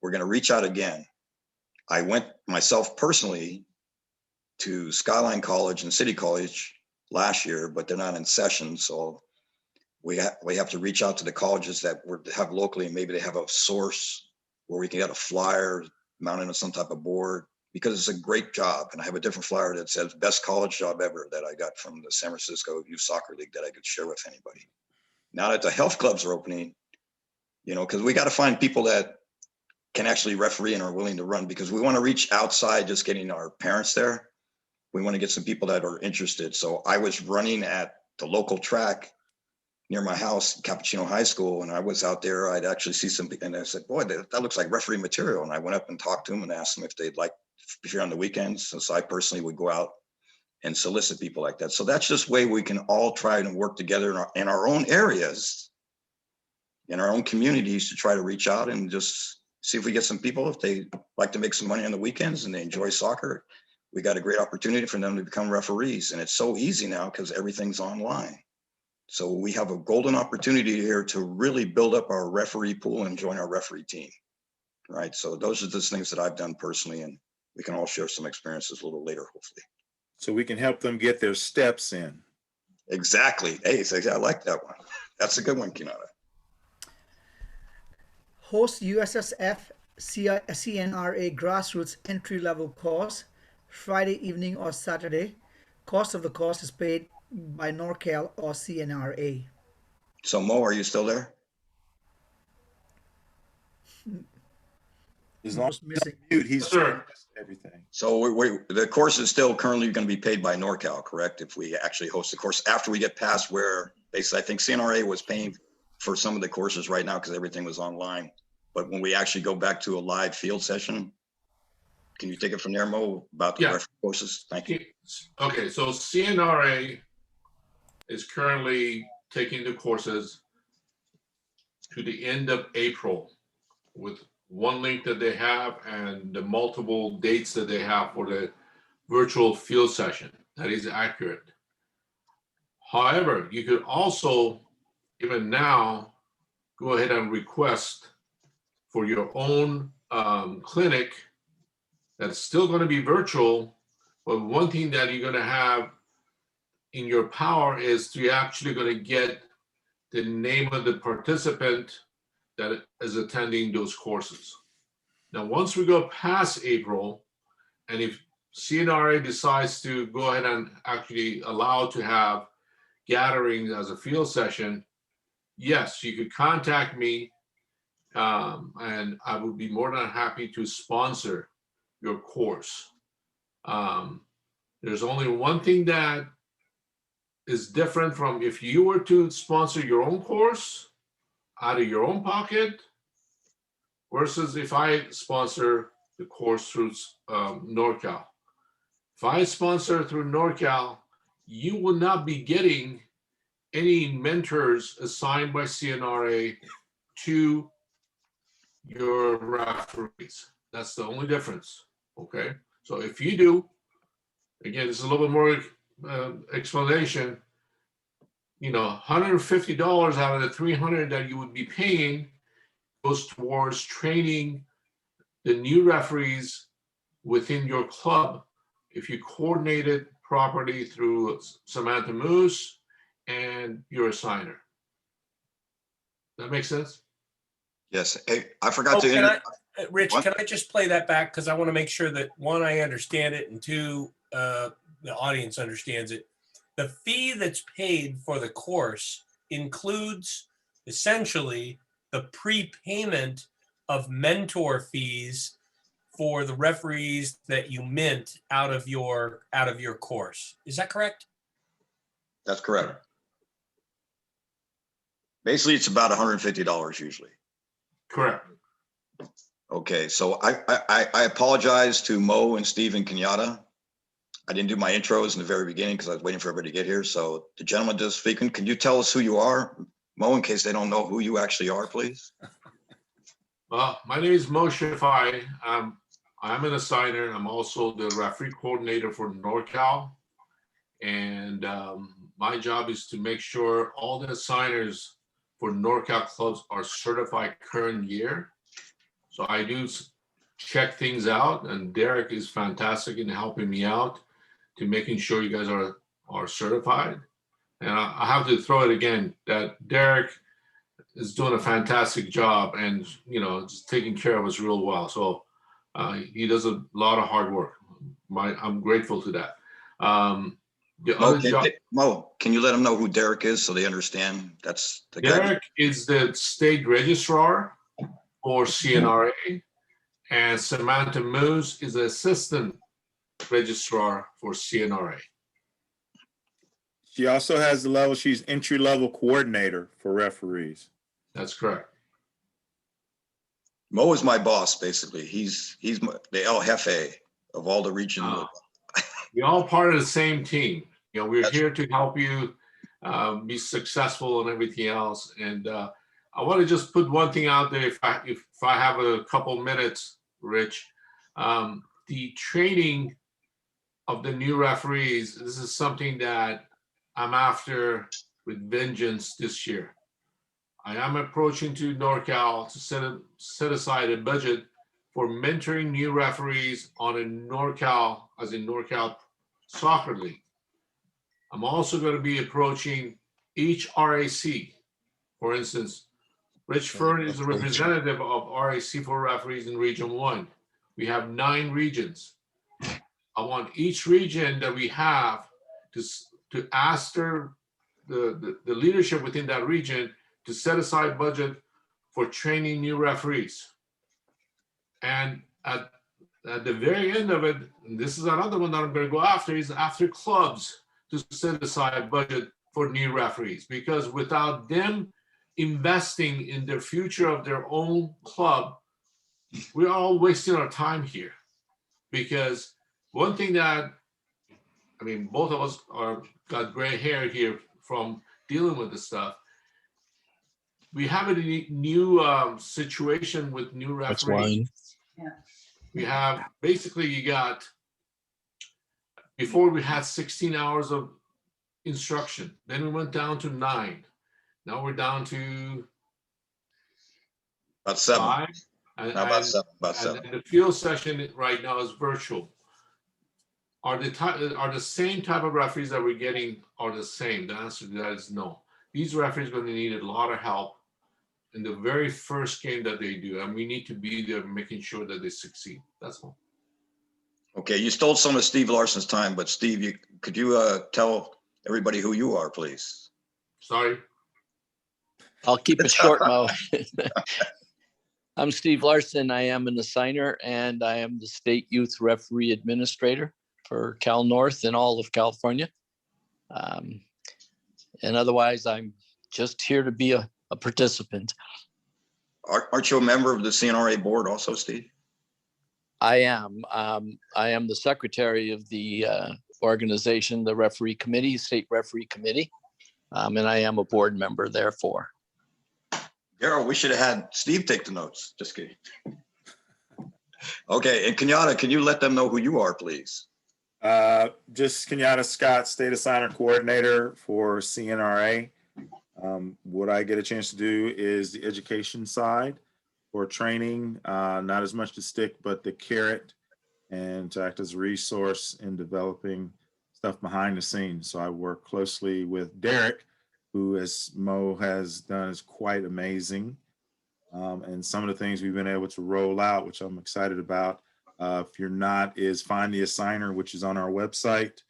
going to reach out again. I went myself personally to Skyline College and City College last year, but they're not in session. So we have to reach out to the colleges that we have locally, and maybe they have a source where we can get a flyer mounted on some type of board, because it's a great job. And I have a different flyer that says best college job ever that I got from the San Francisco Youth Soccer League that I could share with anybody. Now that the health clubs are opening, because we got to find people that can actually referee and are willing to run, because we want to reach outside just getting our parents there. We want to get some people that are interested. So I was running at the local track near my house, Cappuccino High School, and I was out there. I'd actually see some, and I said, boy, that looks like referee material. And I went up and talked to them and asked them if they'd like to be here on the weekends. So I personally would go out and solicit people like that. So that's just a way we can all try and work together in our own areas, in our own communities, to try to reach out and just see if we get some people, if they like to make some money on the weekends and they enjoy soccer. We got a great opportunity for them to become referees. And it's so easy now because everything's online. So we have a golden opportunity here to really build up our referee pool and join our referee team, right? So those are the things that I've done personally, and we can all share some experiences a little later, hopefully. So we can help them get their steps in. Exactly. Hey, I like that one. That's a good one, Kinata. Host USSF CNRA grassroots entry-level course, Friday evening or Saturday, Cost of the course is paid by NorCal or CNRA. So Mo, are you still there? As long as Mo's he's missing. on mute, he's Sir. everything. So the course is still currently going to be paid by NorCal, correct? If we actually host the course after we get past where basically I think CNRA was paying for some of the courses right now because everything was online. But when we actually go back to a live field session, can you take it from there, Mo, about the Yeah. referee courses? Thank you. Okay, so CNRA is currently taking the courses to the end of April with one link that they have and the multiple dates that they have for the virtual field session. That is accurate. However, you could also, even now, go ahead and request for your own clinic that's still going to be virtual, but one thing that you're going to have in your power is to actually going to get the name of the participant that is attending those courses. Now, once we go past April, and if CNRA decides to go ahead and actually allow to have gatherings as a field session, yes, you could contact me, and I would be more than happy to sponsor your course. There's only one thing that is different from if you were to sponsor your own course out of your own pocket versus if I sponsor the course through NorCal. If I sponsor through NorCal, you will not be getting any mentors assigned by CNRA to your referees. That's the only difference, okay? So if you do, again, it's a little bit more explanation, $150 out of the $300 that you would be paying goes towards training the new referees within your club if you coordinate it properly through Samantha Moose and your assigner. That makes sense? Yes. Hey, I forgot to. Rich, What? can I just play that back? Because I want to make sure that one, I understand it, and two, the audience understands it. The fee that's paid for the course includes essentially the prepayment of mentor fees for the referees that you mint out of your course. Is that correct? That's correct. Basically, it's about $150 usually. Correct. Okay, so I apologize to Mo and Steve and Kenyatta. I didn't do my intros in the very beginning because I was waiting for everybody to get here. So the gentleman just speaking, can you tell us who you are, Mo, in case they don't know who you actually are, please? Well, my name is Mo Shafai. I'm an assigner. I'm also the referee coordinator for NorCal. And my job is to make sure all the assigners for NorCal clubs are certified current year. So I do check things out, and Derek is fantastic in helping me out to making sure you guys are certified. And I have to throw it again that Derek is doing a fantastic job and, just taking care of us real well. So he does a lot of hard work. I'm grateful to that. Mo, can you let them know who Derek is so they understand? That's the guy. Derek is the state registrar for CNRA, and Samantha Moose is the assistant registrar for CNRA. She also has the level, she's entry-level coordinator for referees. That's correct. Mo is my boss, basically. He's the El Jefe of all the region. We're all part of the same team. We're here to help you be successful and everything else. And I want to just put one thing out there. If I have a couple minutes, Rich, the training of the new referees, this is something that I'm after with vengeance this year. I am approaching to NorCal to set aside a budget for mentoring new referees on a NorCal soccer league. I'm also going to be approaching each RAC. For instance, Rich Fern is a representative of RAC for referees in Region 1. We have 9 regions. I want each region that we have to ask the leadership within that region to set aside budget for training new referees. And at the very end of it, and this is another one that I'm going to go after, is after clubs to set aside budget for new referees, because without them investing in the future of their own club, we're all wasting our time here. Because one thing that, I mean, both of us got gray hair here from dealing with this stuff. We have a new situation with new That's referees. Yeah. We have, basically you got, before we had 16 hours of instruction. Then we went down to 9. Now we're down to About 7. 5. And, Not about 7. About and 7. the field session right now is virtual. Are the same type of referees that we're getting are the same? The answer to that is no. These referees are going to need a lot of help in the very first game that they do, and we need to be there making sure that they succeed. That's all. Okay, you stole some of Steve Larson's time, but Steve, could you tell everybody who you are, please? Sorry. I'll keep it short, Mo. I'm Steve Larson. I am an assigner, and I am the state youth referee administrator for Cal North and all of California. And otherwise, I'm just here to be a participant. Aren't you a member of the CNRA board also, Steve? I am. I am the secretary of the organization, the referee committee, state referee committee, and I am a board member, therefore. Daryl, we should have had Steve take the notes. Just kidding. Okay, and Kenyatta, can you let them know who you are, please? Just Kenyatta Scott, State Assigner Coordinator for CNRA. What I get a chance to do is the education side for training, not as much the stick, but the carrot, and to act as a resource in developing stuff behind the scenes. So I work closely with Derek, who, as Mo has done, is quite amazing. And some of the things we've been able to roll out, which I'm excited about, if you're not, is Find the Assigner, which is on our website.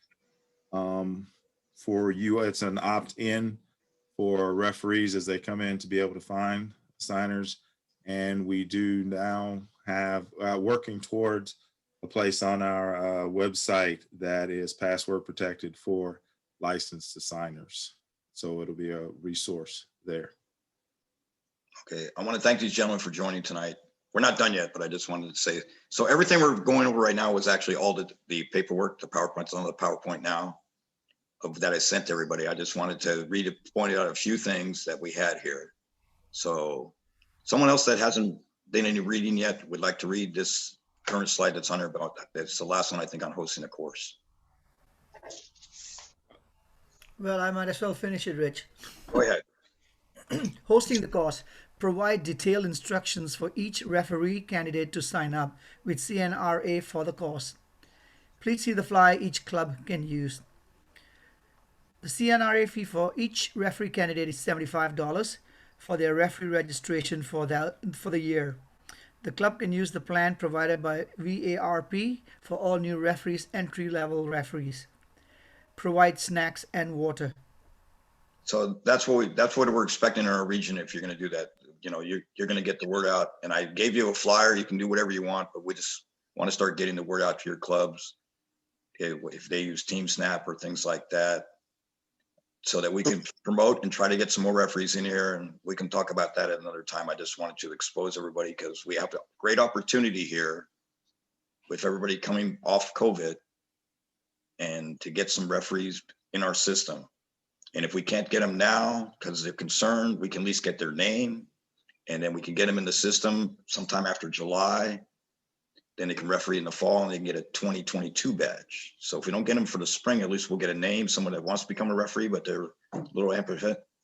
For you, it's an opt-in for referees as they come in to be able to find assigners. And we do now have working towards a place on our website that is password protected for licensed assigners. So it'll be a resource there. Okay, I want to thank these gentlemen for joining tonight. We're not done yet, but I just wanted to say, so everything we're going over right now was actually all the paperwork, the PowerPoint's on the PowerPoint now that I sent to everybody. I just wanted to point out a few things that we had here. So someone else that hasn't done any reading yet would like to read this current slide that's on there about that. It's the last one, I think, on hosting a course. Well, I might as well finish it, Rich. Go ahead. Hosting the course. Provide detailed instructions for each referee candidate to sign up with CNRA for the course. Please see the flyer each club can use. The CNRA fee for each referee candidate is $75 for their referee registration for the year. The club can use the plan provided by VARP for all new referees, entry-level referees. Provide snacks and water. So that's what we're expecting in our region. If you're going to do that, you know, you're going to get the word out. And I gave you a flyer. You can do whatever you want, but we just want to start getting the word out to your clubs. If they use Team Snap or things like that, so that we can promote and try to get some more referees in here, and we can talk about that at another time. I just wanted to expose everybody because we have a great opportunity here with everybody coming off COVID and to get some referees in our system. And if we can't get them now because they're concerned, we can at least get their name, and then we can get them in the system sometime after July. Then they can referee in the fall and they can get a 2022 badge. So if we don't get them for the spring, at least we'll get a name, someone that wants to become a referee, but they're a little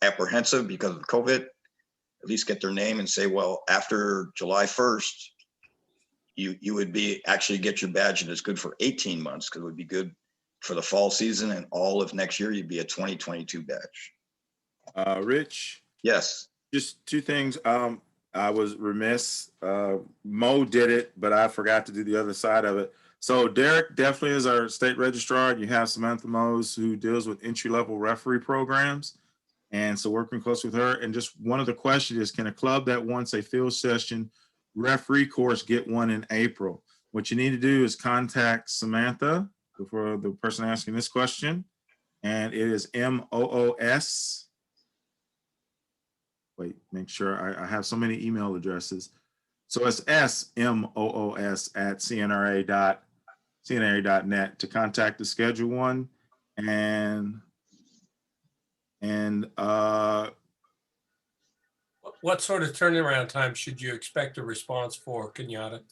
apprehensive because of COVID. At least get their name and say, well, after July 1st, you would be actually get your badge, and it's good for 18 months because it would be good for the fall season, and all of next year, you'd be a 2022 badge. Rich? Yes. Just two things. I was remiss. Mo did it, but I forgot to do the other side of it. So Derek definitely is our state registrar. You have Samantha Mose, who deals with entry-level referee programs. And so working close with her. And just one of the questions is, can a club that wants a field session referee course get one in April? What you need to do is contact Samantha for the person asking this question. And it is MOOS. Wait, make sure I have so many email addresses. So it's SMOOS at cnra.net to contact to schedule one. And What sort of turnaround time should you expect a response for, Kenyatta?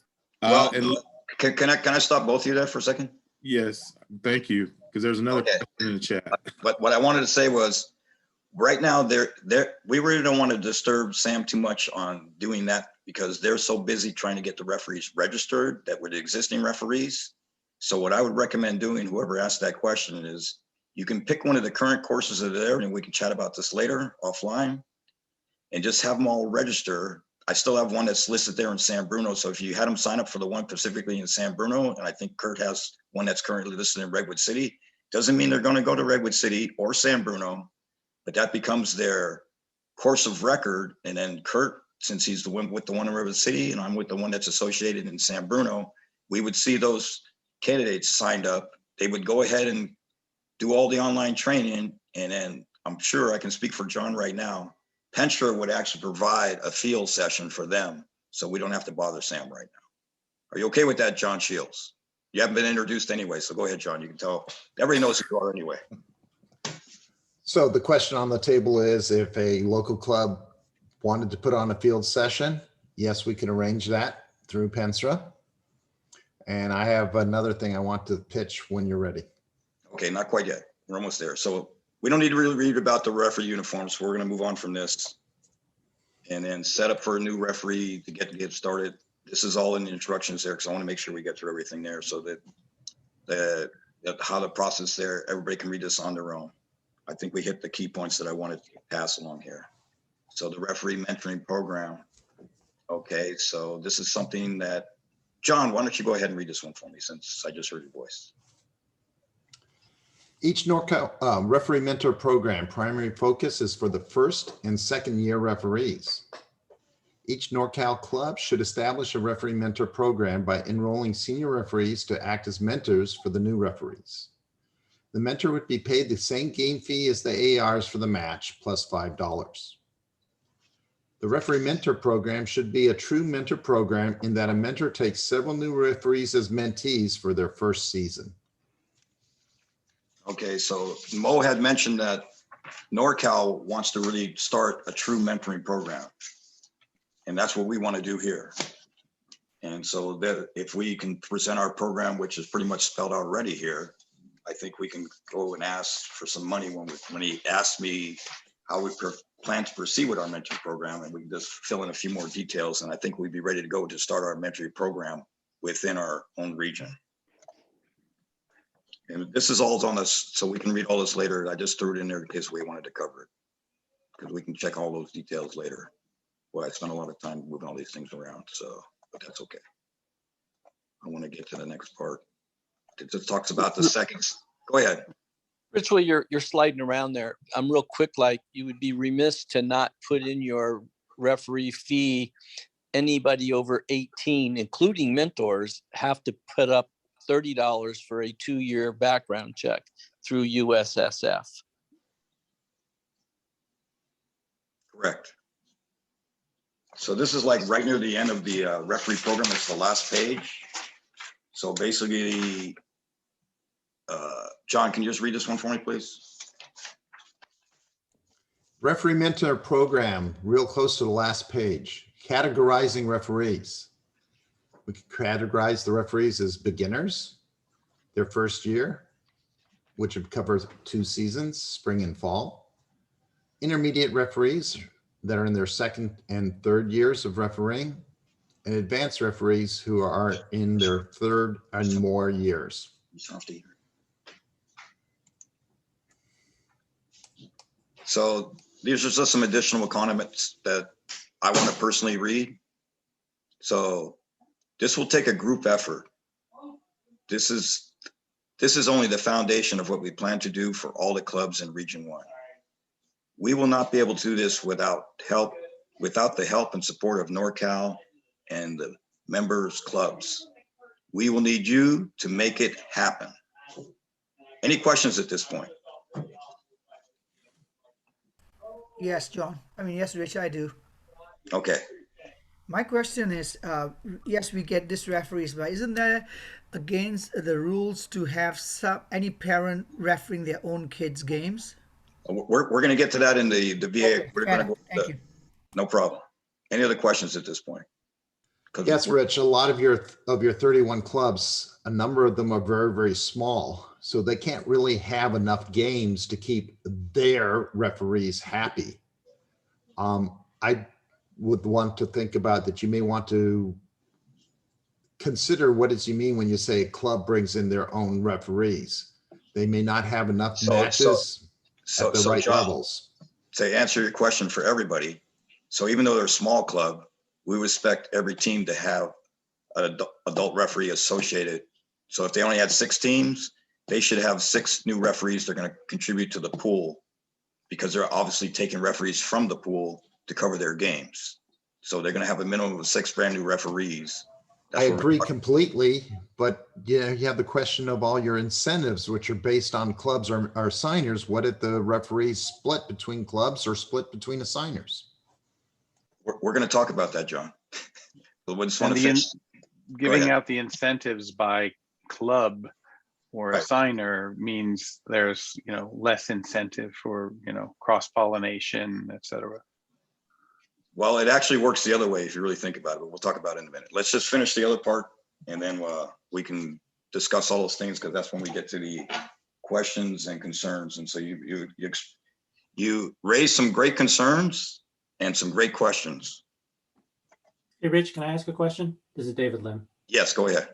Well, can I stop both of you there for a second? Yes, thank you, because there's another Okay. question in the chat. But what I wanted to say was, right now, we really don't want to disturb Sam too much on doing that because they're so busy trying to get the referees registered that were the existing referees. So what I would recommend doing, whoever asked that question, is you can pick one of the current courses that are there, and we can chat about this later offline, and just have them all register. I still have one that's listed there in San Bruno. So if you had them sign up for the one specifically in San Bruno, and I think Kurt has one that's currently listed in Redwood City, doesn't mean they're going to go to Redwood City or San Bruno, but that becomes their course of record. And then Kurt, since he's the one with the one in Redwood City and I'm with the one that's associated in San Bruno, we would see those candidates signed up. They would go ahead and do all the online training. And then I'm sure I can speak for John right now, Penstra would actually provide a field session for them. So we don't have to bother Sam right now. Are you okay with that, John Shields? You haven't been introduced anyway, so go ahead, John. You can tell. Everybody knows who you are anyway. So the question on the table is, if a local club wanted to put on a field session, yes, we can arrange that through Penstra. And I have another thing I want to pitch when you're ready. Okay, not quite yet. We're almost there. So we don't need to really read about the referee uniforms. We're going to move on from this and then set up for a new referee to get started. This is all in the instructions there because I want to make sure we get through everything there so that how the process there, everybody can read this on their own. I think we hit the key points that I wanted to pass along here. So the referee mentoring program. Okay, so this is something that, John, why don't you go ahead and read this one for me since I just heard your voice. Each NorCal referee mentor program primary focus is for the first and second year referees. Each NorCal club should establish a referee mentor program by enrolling senior referees to act as mentors for the new referees. The mentor would be paid the same game fee as the ARs for the match, plus $5. The referee mentor program should be a true mentor program in that a mentor takes several new referees as mentees for their first season. Okay, so Mo had mentioned that NorCal wants to really start a true mentoring program. And that's what we want to do here. And so that if we can present our program, which is pretty much spelled out already here, I think we can go and ask for some money when he asked me how we plan to proceed with our mentoring program, and we can just fill in a few more details. And I think we'd be ready to go to start our mentoring program within our own region. And this is all on us, so we can read all this later. I just threw it in there in case we wanted to cover it, because we can check all those details later. Well, I spent a lot of time moving all these things around, so, but that's okay. I want to get to the next part. It just talks about the seconds. Go ahead. Rich, while you're sliding around there, I'm real quick, like you would be remiss to not put in your referee fee. Anybody over 18, including mentors, have to put up $30 for a 2-year background check through USSF. Correct. So this is like right near the end of the referee program. It's the last page. So basically, John, can you just read this one for me, please? Referee mentor program, real close to the last page. Categorizing referees. We can categorize the referees as beginners, their first year, which would cover 2 seasons, spring and fall. Intermediate referees that are in their second and third years of refereeing, and advanced referees who are in their third and more years. So these are just some additional comments that I want to personally read. So this will take a group effort. this is only the foundation of what we plan to do for all the clubs in Region 1. We will not be able to do this without the help and support of NorCal and the members clubs. We will need you to make it happen. Any questions at this point? Yes, John. I mean, yes, Rich, I do. Okay. My question is, yes, we get this referees, but isn't that against the rules to have any parent refereeing their own kids' games? We're going to get to that in the VA. Okay, We're fair going to enough. Thank you. No problem. Any other questions at this point? Yes, Rich, a lot of your 31 clubs, a number of them are very, very small. So they can't really have enough games to keep their referees happy. I would want to think about that. You may want to consider what does you mean when you say a club brings in their own referees. They may not have enough matches at the right John, levels. To answer your question for everybody, so even though they're a small club, we expect every team to have an adult referee associated. So if they only had 6 teams, they should have 6 new referees. They're going to contribute to the pool because they're obviously taking referees from the pool to cover their games. So they're going to have a minimum of 6 brand new referees. I agree completely, but you have the question of all your incentives, which are based on clubs or signers. What if the referees split between clubs or split between assigners? We're going to talk about that, John. But we just want to finish. Giving out the incentives by club or assigner means there's, less incentive for, cross-pollination, et cetera. Well, it actually works the other way if you really think about it, but we'll talk about it in a minute. Let's just finish the other part and then we can discuss all those things because that's when we get to the questions and concerns. And so you raised some great concerns and some great questions. Hey, Rich, can I ask a question? This is David Lim. Yes, go ahead.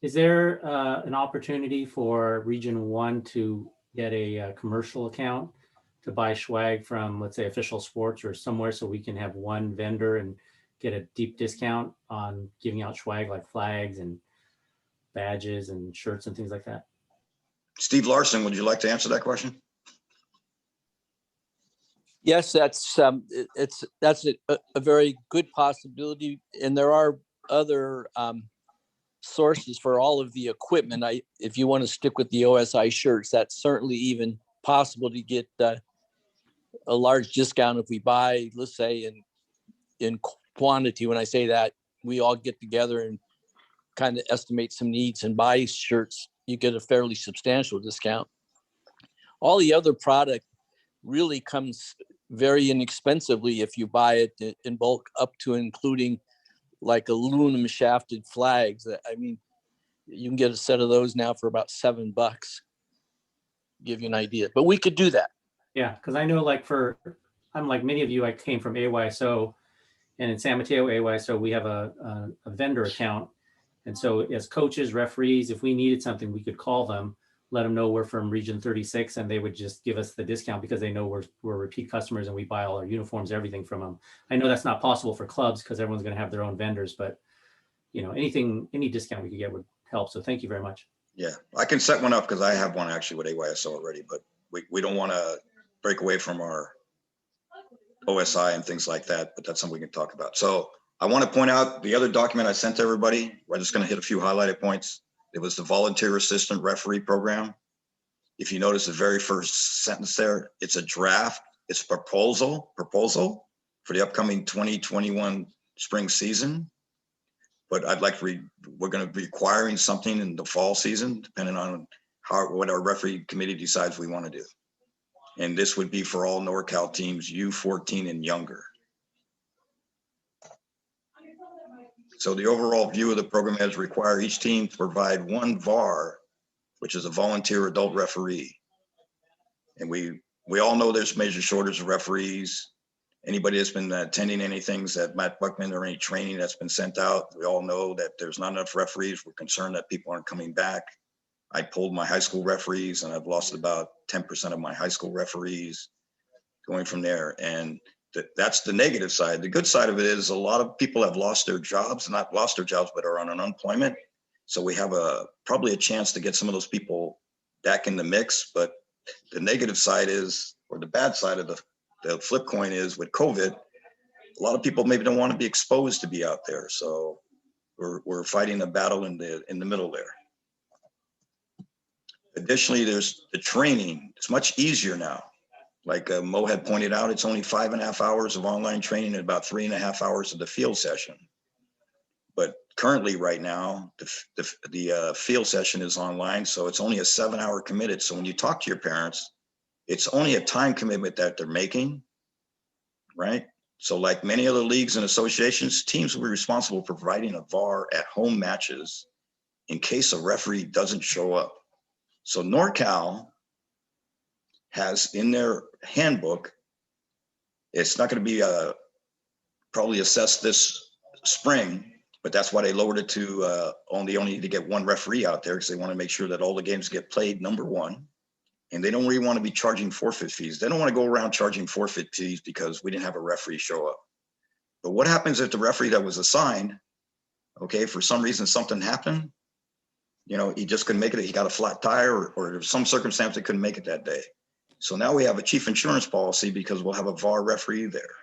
Is there an opportunity for Region 1 to get a commercial account to buy swag from, let's say, Official Sports or somewhere so we can have one vendor and get a deep discount on giving out swag like flags and badges and shirts and things like that? Steve Larson, would you like to answer that question? Yes, that's a very good possibility, and there are other sources for all of the equipment. If you want to stick with the OSI shirts, that's certainly even possible to get a large discount if we buy, let's say, in quantity. When I say that, we all get together and kind of estimate some needs and buy shirts. You get a fairly substantial discount. All the other product really comes very inexpensively if you buy it in bulk, up to including like aluminum shafted flags. I mean, you can get a set of those now for about $7. Give you an idea, but we could do that. Yeah, because I know I'm like many of you, I came from AYSO, and in San Mateo AYSO, we have a vendor account. And so as coaches, referees, if we needed something, we could call them, let them know we're from Region 36, and they would just give us the discount because they know we're repeat customers and we buy all our uniforms, everything from them. I know that's not possible for clubs because everyone's going to have their own vendors, but any discount we could get would help. So thank you very much. Yeah, I can set one up because I have one actually with AYSO already, but we don't want to break away from our OSI and things like that, but that's something we can talk about. So I want to point out the other document I sent to everybody. We're just going to hit a few highlighted points. It was the Volunteer Assistant Referee Program. If you notice the very first sentence there, it's a draft. It's proposal for the upcoming 2021 spring season. But I'd like we're going to be requiring something in the fall season, depending on what our referee committee decides we want to do. And this would be for all NorCal teams, U14 and younger. So the overall view of the program has require each team to provide one VAR, which is a volunteer adult referee. And we all know there's major shortage of referees. Anybody that's been attending anything at Matt Buckman or any training that's been sent out, we all know that there's not enough referees. We're concerned that people aren't coming back. I polled my high school referees and I've lost about 10% of my high school referees going from there. And that's the negative side. The good side of it is a lot of people have lost their jobs, not lost their jobs, but are on unemployment. So we have probably a chance to get some of those people back in the mix. But the negative side is, or the bad side of the flip coin is, with COVID, a lot of people maybe don't want to be exposed to be out there. So we're fighting a battle in the middle there. Additionally, there's the training. It's much easier now. Like Mo had pointed out, it's only 5.5 hours of online training and about 3.5 hours of the field session. But currently right now, the field session is online, so it's only a 7-hour committed. So when you talk to your parents, it's only a time commitment that they're making, right? So like many other leagues and associations, teams will be responsible for providing a VAR at home matches in case a referee doesn't show up. So NorCal has in their handbook, it's not going to be probably assessed this spring, but that's why they lowered it to only need to get one referee out there, because they want to make sure that all the games get played, number one. And they don't really want to be charging forfeit fees. They don't want to go around charging forfeit fees because we didn't have a referee show up. But what happens if the referee that was assigned, okay, for some reason something happened, you know, he just couldn't make it, he got a flat tire, or there's some circumstance that couldn't make it that day. So now we have a chief insurance policy because we'll have a VAR referee there.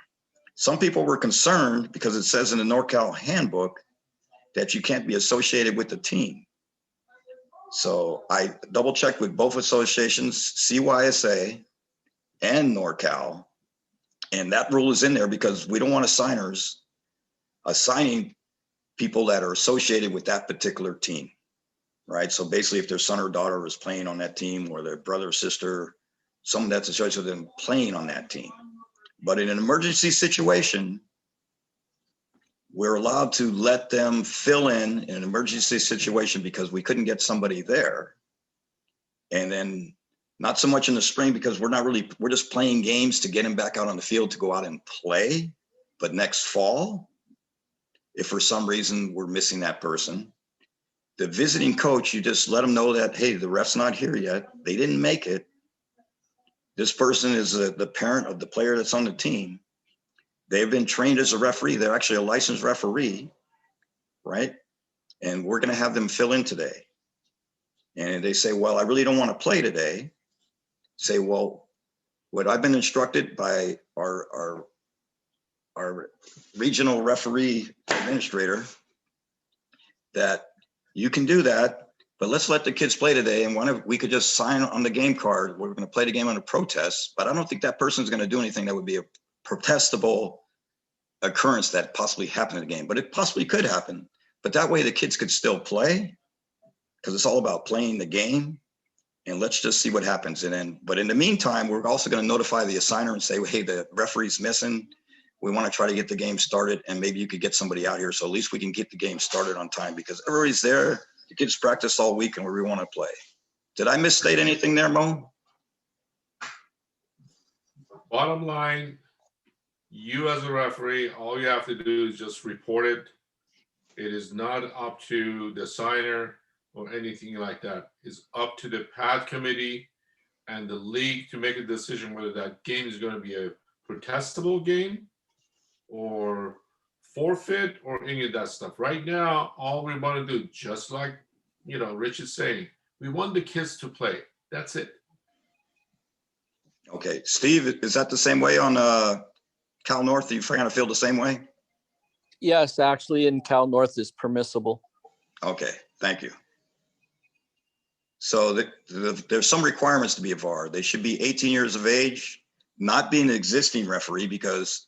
Some people were concerned because it says in the NorCal handbook that you can't be associated with the team. So I double checked with both associations, CYSA and NorCal, and that rule is in there because we don't want assigners assigning people that are associated with that particular team, right? So basically if their son or daughter is playing on that team, or their brother or sister, someone that's associated with them playing on that team. But in an emergency situation, we're allowed to let them fill in an emergency situation because we couldn't get somebody there. And then not so much in the spring because we're just playing games to get them back out on the field to go out and play. But next fall, if for some reason we're missing that person, the visiting coach, you just let them know that, hey, the ref's not here yet. They didn't make it. This person is the parent of the player that's on the team. They've been trained as a referee. They're actually a licensed referee, right? And we're going to have them fill in today. And they say, well, I really don't want to play today. Say, well, what I've been instructed by our regional referee administrator, that you can do that, but let's let the kids play today. And we could just sign on the game card, we're going to play the game on a protest, but I don't think that person's going to do anything that would be a protestable occurrence that possibly happened in the game, but it possibly could happen. But that way the kids could still play, because it's all about playing the game, and let's just see what happens. And then, but in the meantime, we're also going to notify the assigner and say, hey, the referee's missing. We want to try to get the game started, and maybe you could get somebody out here so at least we can get the game started on time, because everybody's there. The kids practice all week and we want to play. Did I misstate anything there, Mo? Bottom line, you as a referee, all you have to do is just report it. It is not up to the signer or anything like that. It's up to the PAD committee and the league to make a decision whether that game is going to be a protestable game or forfeit or any of that stuff. Right now, all we want to do, just like, you know, Rich is saying, we want the kids to play. That's it. Okay, Steve, is that the same way on Cal North? Are you kind of feel the same way? Yes, actually in Cal North is permissible. Okay, thank you. So there's some requirements to be a VAR. They should be 18 years of age, not be an existing referee, because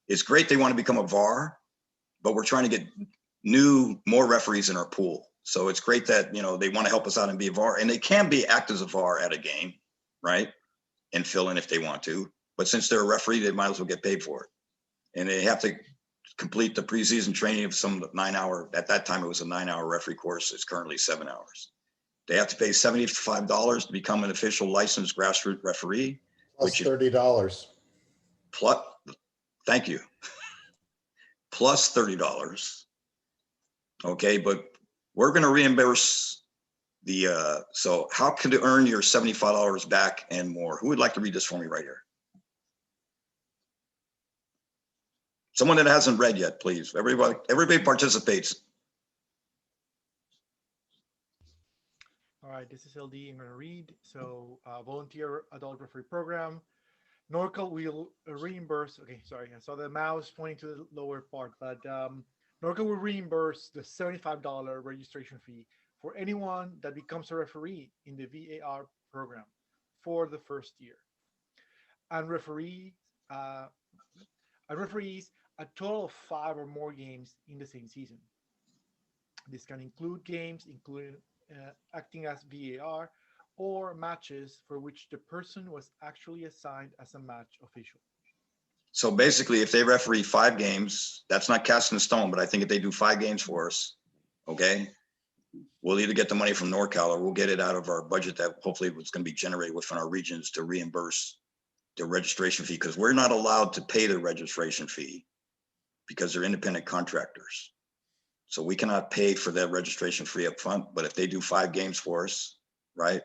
it's great they want to become a VAR, but we're trying to get more referees in our pool. So it's great that, you know, they want to help us out and be a VAR, and they can act as a VAR at a game, right? And fill in if they want to. But since they're a referee, they might as well get paid for it. And they have to complete the preseason training of some 9-hour, at that time it was a 9-hour referee course. It's currently 7 hours. They have to pay $75 to become an official licensed grassroots referee. Plus $30. Plus, thank you. Plus $30. Okay, but we're going to reimburse the, so how can you earn your $75 back and more? Who would like to read this for me right here? Someone that hasn't read yet, please. Everybody participates. All right, this is LD. I'm going to read. So, volunteer adult referee program. NorCal will reimburse. Okay, sorry, I saw the mouse pointing to the lower part, but NorCal will reimburse the $75 registration fee for anyone that becomes a referee in the VAR program for the first year, and uh, referees a total of 5 or more games in the same season. This can include games including acting as VAR or matches for which the person was actually assigned as a match official. So basically, if they referee 5 games, that's not cast in stone, but I think if they do 5 games for us, okay, we'll either get the money from NorCal or we'll get it out of our budget that hopefully was going to be generated within our regions to reimburse the registration fee, because we're not allowed to pay the registration fee because they're independent contractors. So we cannot pay for that registration fee up front, but if they do 5 games for us, right?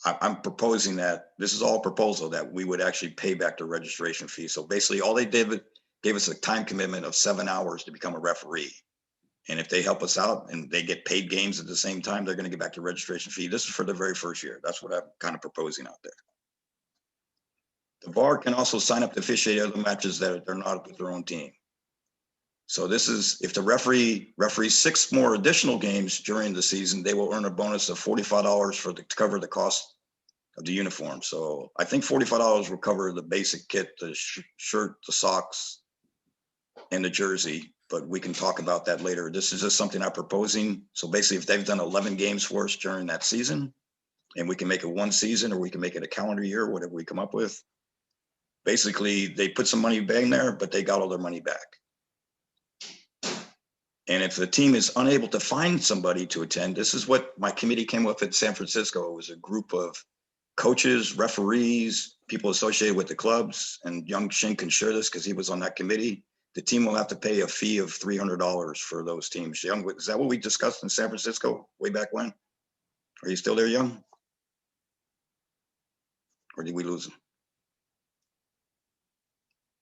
I'm proposing that, this is all a proposal, that we would actually pay back the registration fee. So basically all they did, gave us a time commitment of 7 hours to become a referee. And if they help us out and they get paid games at the same time, they're going to get back the registration fee. This is for the very first year. That's what I'm kind of proposing out there. The VAR can also sign up to officiate other matches that they're not with their own team. So this is, if the referee referees 6 more additional games during the season, they will earn a bonus of $45 to cover the cost of the uniform. So I think $45 will cover the basic kit, the shirt, the socks, and the jersey, but we can talk about that later. This is just something I'm proposing. So basically, if they've done 11 games for us during that season, and we can make it 1 season, or we can make it a calendar year, whatever we come up with. Basically, they put some money back in there, but they got all their money back. And if the team is unable to find somebody to attend, this is what my committee came up with in San Francisco. It was a group of coaches, referees, people associated with the clubs, and Young Shin can share this because he was on that committee. The team will have to pay a fee of $300 for those teams. Young, is that what we discussed in San Francisco way back when? Are you still there, Young? Or did we lose him?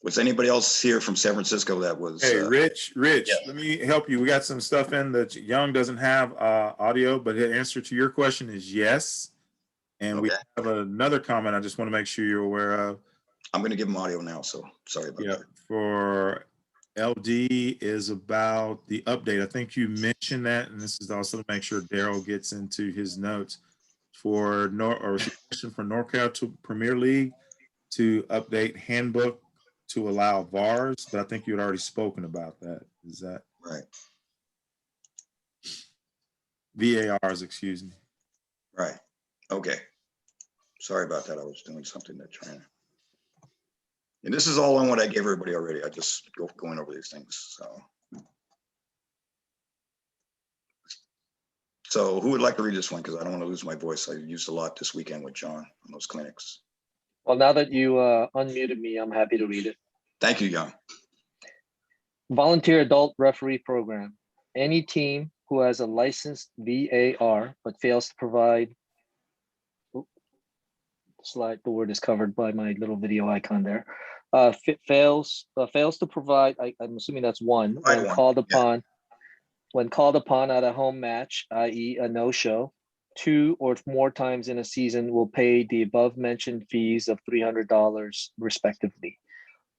Was anybody else here from San Francisco that was? Hey, Rich, yeah. let me help you. We got some stuff in that Young doesn't have audio, but the answer to your question is yes. And we have another comment I just want to make sure you're aware of. I'm going to give him audio now, so sorry about that. For LD is about the update. I think you mentioned that, and this is also to make sure Daryl gets into his notes for NorCal to Premier League to update handbook to allow VARs, but I think you had already spoken about that. Is that right? VARs, excuse me. Right. Okay. Sorry about that. I was doing something that trying to. And this is all on what I gave everybody already. I just going over these things. So who would like to read this one? Because I don't want to lose my voice. I used a lot this weekend with John on those clinics. Well, now that you unmuted me, I'm happy to read it. Thank you, Young. Volunteer adult referee program. Any team who has a licensed VAR but fails to provide. Slide, the word is covered by my little video icon there. Fails to provide. I'm assuming that's one when called upon. Yeah. When called upon at a home match, i.e., a no-show, 2 or more times in a season will pay the above-mentioned fees of $300 respectively.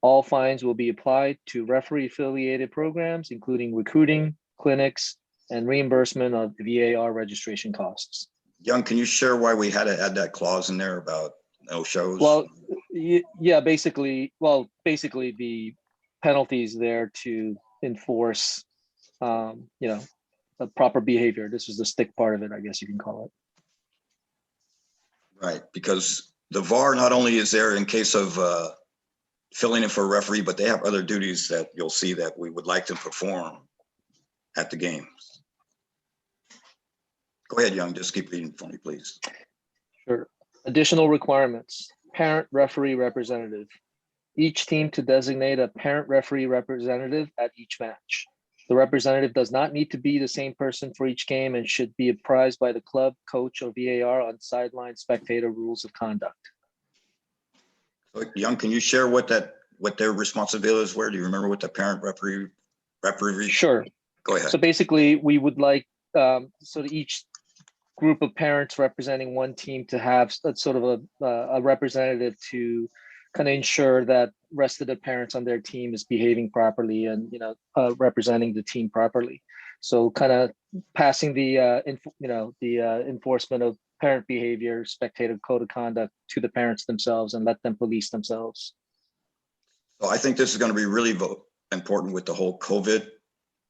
All fines will be applied to referee-affiliated programs, including recruiting, clinics, and reimbursement of VAR registration costs. Young, can you share why we had to add that clause in there about no shows? Well, yeah, basically the penalties there to enforce, a proper behavior. This was the stick part of it, I guess you can call it. Right, because the VAR not only is there in case of filling in for a referee, but they have other duties that you'll see that we would like to perform at the games. Go ahead, Young, just keep reading for me, please. Sure. Additional requirements. Parent referee representative. Each team to designate a parent referee representative at each match. The representative does not need to be the same person for each game and should be apprised by the club, coach, or VAR on sideline spectator rules of conduct. So, Young, can you share what their responsibilities were? Do you remember what the parent referee? Sure. Go ahead. So basically, we would like so each group of parents representing one team to have sort of a representative to kind of ensure that rest of the parents on their team is behaving properly and, you know, representing the team properly. So kind of passing the, enforcement of parent behavior, spectator code of conduct to the parents themselves and let them police themselves. So I think this is going to be really important with the whole COVID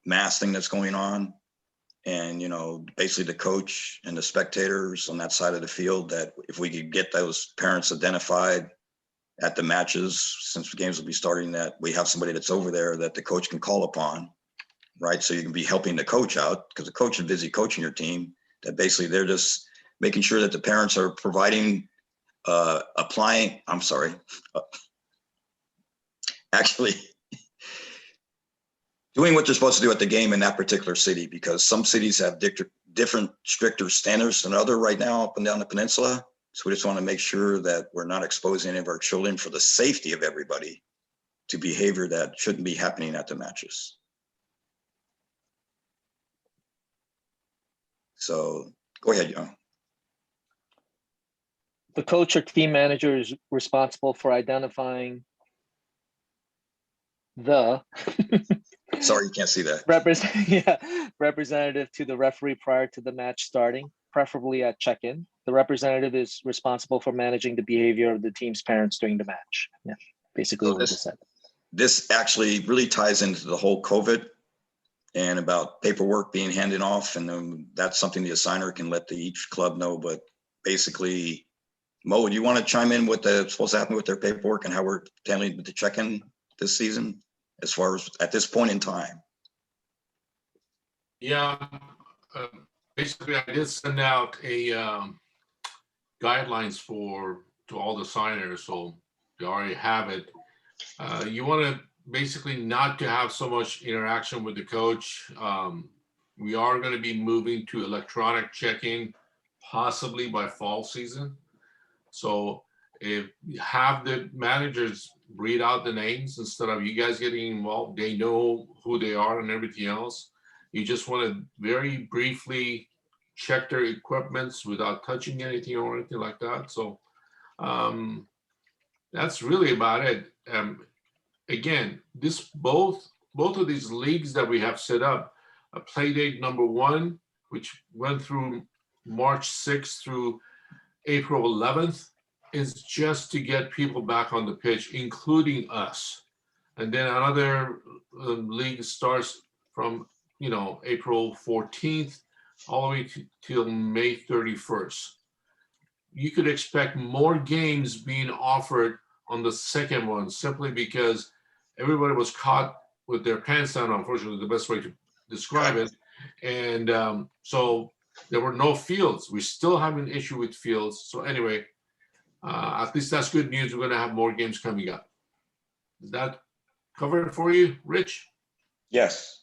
mass thing that's going on. And, you know, basically the coach and the spectators on that side of the field, that if we could get those parents identified at the matches, since the games will be starting, that we have somebody that's over there that the coach can call upon, right? So you can be helping the coach out, because the coach is busy coaching your team, that basically they're just making sure that the parents are providing, actually doing what they're supposed to do at the game in that particular city, because some cities have different stricter standards than other right now up and down the peninsula. So we just want to make sure that we're not exposing any of our children, for the safety of everybody, to behavior that shouldn't be happening at the matches. So go ahead, Young. The coach or team manager is responsible for identifying the sorry, you can't see that. Representative to the referee prior to the match starting, preferably at check-in. The representative is responsible for managing the behavior of the team's parents during the match. Yeah, basically what we just said. This actually really ties into the whole COVID and about paperwork being handed off, and then that's something the assigner can let each club know. But basically, Mo, do you want to chime in what's supposed to happen with their paperwork and how we're handling the check-in this season, as far as at this point in time? Yeah, basically I did send out a guidelines to all the signers, so you already have it. You want to basically not to have so much interaction with the coach. We are going to be moving to electronic check-in possibly by fall season. So if you have the managers read out the names instead of you guys getting involved, they know who they are and everything else. You just want to very briefly check their equipments without touching anything or anything like that. So that's really about it. Again, both of these leagues that we have set up, a play date number 1, which went through March 6th through April 11th, is just to get people back on the pitch, including us. And then another league starts from, April 14th all the way till May 31st. You could expect more games being offered on the second one, simply because everybody was caught with their pants down, unfortunately, the best way to describe it. And so there were no fields. We still have an issue with fields. So anyway, at least that's good news. We're going to have more games coming up. Does that cover it for you, Rich? Yes.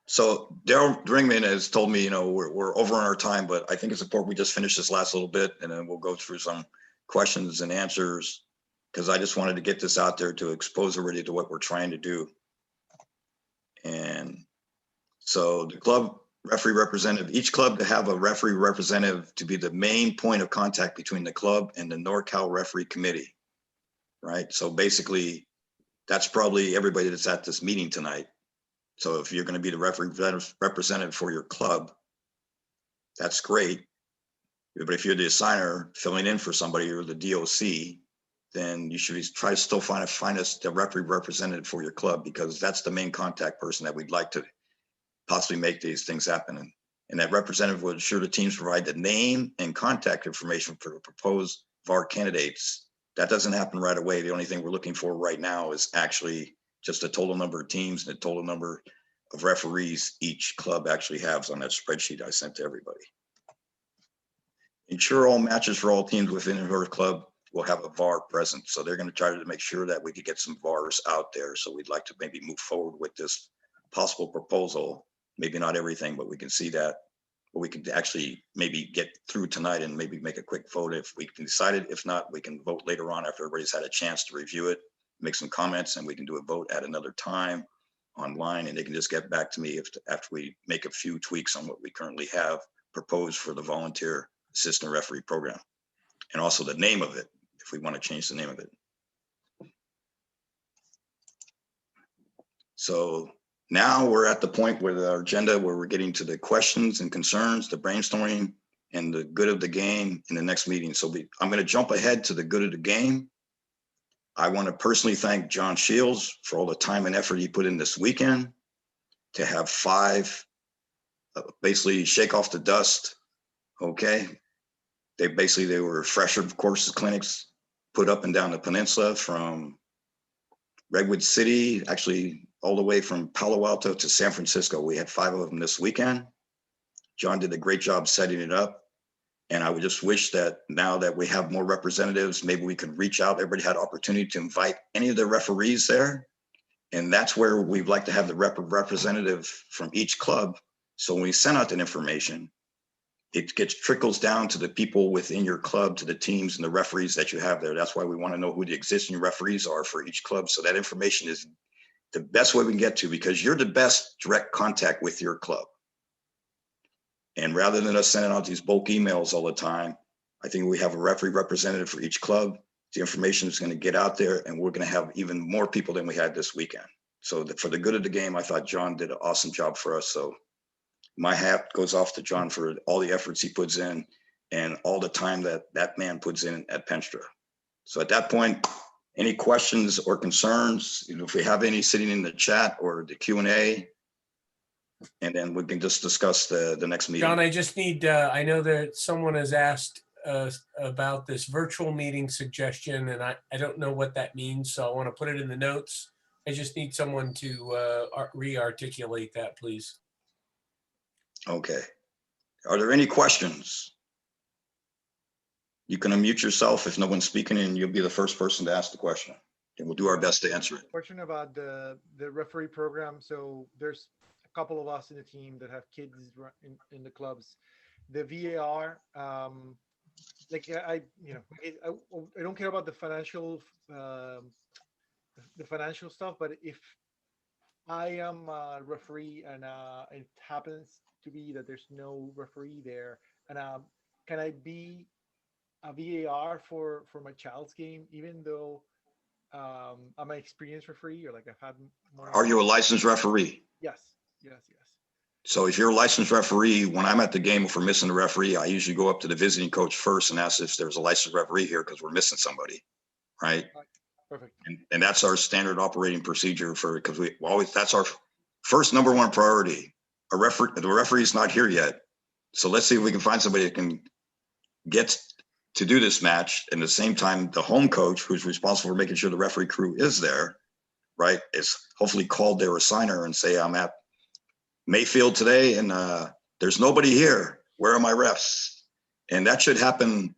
So Daryl Dringman has told me, we're over on our time, but I think it's important we just finish this last little bit, and then we'll go through some questions and answers, because I just wanted to get this out there to expose everybody to what we're trying to do. And so the club referee representative, each club to have a referee representative to be the main point of contact between the club and the NorCal referee committee, right? So basically, that's probably everybody that's at this meeting tonight. So if you're going to be the referee representative for your club, that's great. But if you're the assigner filling in for somebody or the DOC, then you should try to still find us the referee representative for your club, because that's the main contact person that we'd like to possibly make these things happen. And that representative will ensure the teams provide the name and contact information for the proposed VAR candidates. That doesn't happen right away. The only thing we're looking for right now is actually just the total number of teams and the total number of referees each club actually has on that spreadsheet I sent to everybody. Ensure all matches for all teams within her club will have a VAR present. So they're going to try to make sure that we could get some VARs out there. So we'd like to maybe move forward with this possible proposal. Maybe not everything, but we can see that. But we could actually maybe get through tonight and maybe make a quick vote if we can decide it. If not, we can vote later on after everybody's had a chance to review it, make some comments, and we can do a vote at another time online, and they can just get back to me after we make a few tweaks on what we currently have. proposed for the volunteer assistant referee program, and also the name of it, if we want to change the name of it. So now we're at the point where our agenda, where we're getting to the questions and concerns, the brainstorming, and the good of the game in the next meeting. So I'm going to jump ahead to the good of the game. I want to personally thank John Shields for all the time and effort he put in this weekend to have 5 basically shake off the dust. Okay. They were refresher courses clinics put up and down the peninsula from Redwood City, actually all the way from Palo Alto to San Francisco. We had 5 of them this weekend. John did a great job setting it up. And I would just wish that now that we have more representatives, maybe we could reach out. Everybody had opportunity to invite any of the referees there. And that's where we'd like to have the representative from each club. So when we send out that information, it trickles down to the people within your club, to the teams and the referees that you have there. That's why we want to know who the existing referees are for each club. So that information is the best way we can get to, because you're the best direct contact with your club. And rather than us sending out these bulk emails all the time, I think we have a referee representative for each club. The information is going to get out there, and we're going to have even more people than we had this weekend. So for the good of the game, I thought John did an awesome job for us. So my hat goes off to John for all the efforts he puts in and all the time that man puts in at Penstra. So at that point, any questions or concerns, if we have any sitting in the chat or the Q&A, and then we can just discuss the next meeting. John, I just need, I know that someone has asked about this virtual meeting suggestion, and I don't know what that means, so I want to put it in the notes. I just need someone to re-articulate that, please. Okay. Are there any questions? You can unmute yourself if no one's speaking, and you'll be the first person to ask the question. And we'll do our best to answer it. Question about the referee program. So there's a couple of us in the team that have kids in the clubs. The VAR, like I don't care about the financial stuff, but if I am a referee and it happens to be that there's no referee there, and can I be a VAR for my child's game, even though I'm an experienced referee, or like I've had more? Are you a licensed referee? Yes. So if you're a licensed referee, when I'm at the game, if we're missing a referee, I usually go up to the visiting coach first and ask if there's a licensed referee here, because we're missing somebody, right? Perfect. And that's our standard operating procedure because we always, that's our first number one priority. The referee's not here yet. So let's see if we can find somebody that can get to do this match. And at the same time, the home coach, who's responsible for making sure the referee crew is there, right, is hopefully called their assigner and say, I'm at Mayfield today, and there's nobody here. Where are my refs? And that should happen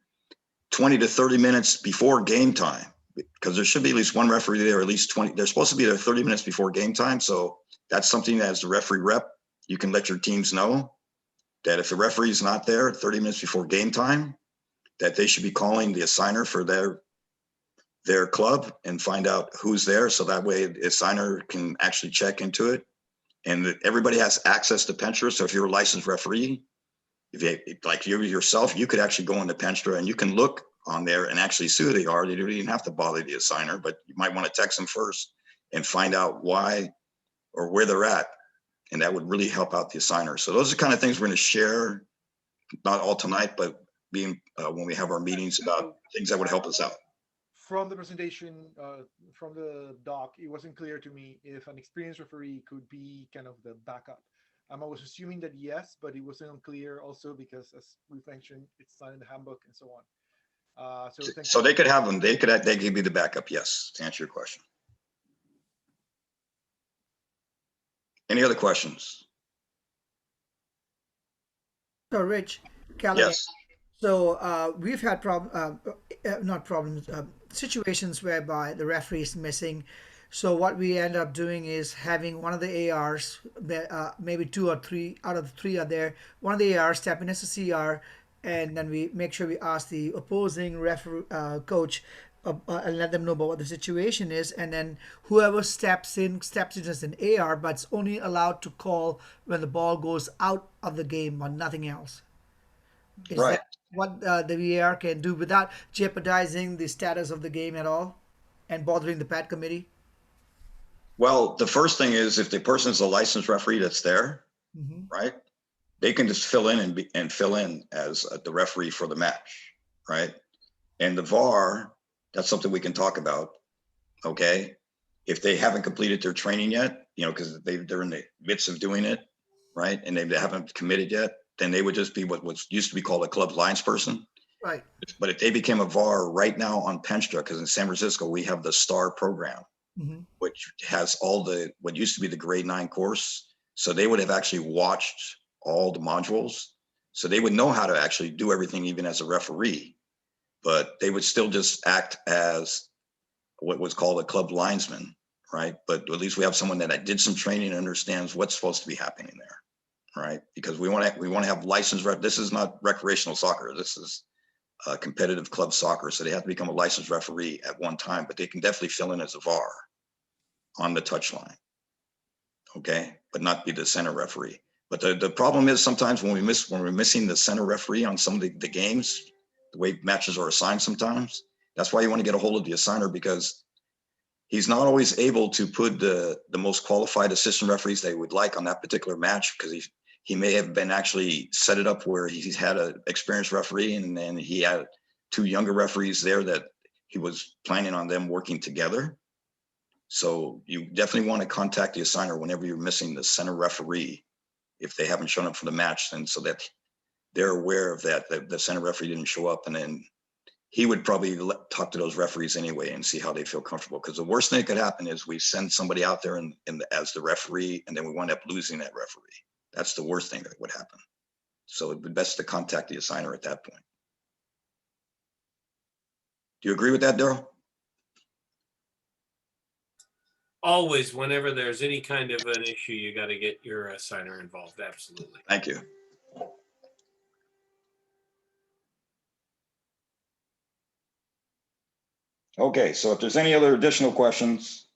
20 to 30 minutes before game time, because there should be at least one referee there, at least 20. They're supposed to be there 30 minutes before game time. So that's something that as the referee rep, you can let your teams know that if the referee is not there 30 minutes before game time, that they should be calling the assigner for their club and find out who's there. So that way the assigner can actually check into it. And everybody has access to Penstra. So if you're a licensed referee, like you yourself, you could actually go into Penstra and you can look on there and actually see who they are. You don't even have to bother the assigner, but you might want to text them first and find out why or where they're at. And that would really help out the assigner. So those are the kind of things we're going to share, not all tonight, but being when we have our meetings about things that would help us out. From the presentation, from the doc, it wasn't clear to me if an experienced referee could be kind of the backup. I was assuming that yes, but it wasn't unclear also because, as we mentioned, it's not in the handbook and so on. So they could have them. They could be the backup. Yes, to answer your question. Any other questions? So, Rich, Kelly. Yes. So we've had situations whereby the referee is missing. So what we end up doing is having one of the ARs, maybe 2 or 3 out of the 3 are there. One of the ARs step in as a CR, and then we make sure we ask the opposing referee coach and let them know about what the situation is. And then whoever steps in as an AR, but it's only allowed to call when the ball goes out of the game or nothing else. Is Right. that what the VAR can do without jeopardizing the status of the game at all and bothering the PAT committee? Well, the first thing is if the person's a licensed referee that's there, Hmm. right? They can just fill in and fill in as the referee for the match, right? And the VAR, that's something we can talk about. Okay. If they haven't completed their training yet, because they're in the midst of doing it, right? And they haven't committed yet, then they would just be what was used to be called a club lines person. Right. But if they became a VAR right now on Penstra, because in San Francisco, we have the STAR program, Hmm. which has all what used to be the grade 9 course. So they would have actually watched all the modules. So they would know how to actually do everything, even as a referee, but they would still just act as what was called a club linesman, right? But at least we have someone that did some training and understands what's supposed to be happening there, right? Because we want to have licensed this is not recreational soccer. This is competitive club soccer. So they have to become a licensed referee at one time, but they can definitely fill in as a VAR on the touchline, okay? But not be the center referee. But the problem is sometimes when we're missing the center referee on some of the games, the way matches are assigned sometimes, that's why you want to get a hold of the assigner, because he's not always able to put the most qualified assistant referees they would like on that particular match, because he may have been actually set it up where he's had an experienced referee and then he had 2 younger referees there that he was planning on them working together. So you definitely want to contact the assigner whenever you're missing the center referee, if they haven't shown up for the match, then so that they're aware of that the center referee didn't show up, and then he would probably talk to those referees anyway and see how they feel comfortable. Because the worst thing that could happen is we send somebody out there as the referee, and then we wind up losing that referee. That's the worst thing that would happen. So it'd be best to contact the assigner at that point. Do you agree with that, Daryl? Always, whenever there's any kind of an issue, you got to get your assigner involved. Absolutely. Thank you. Okay, so if there's any other additional questions,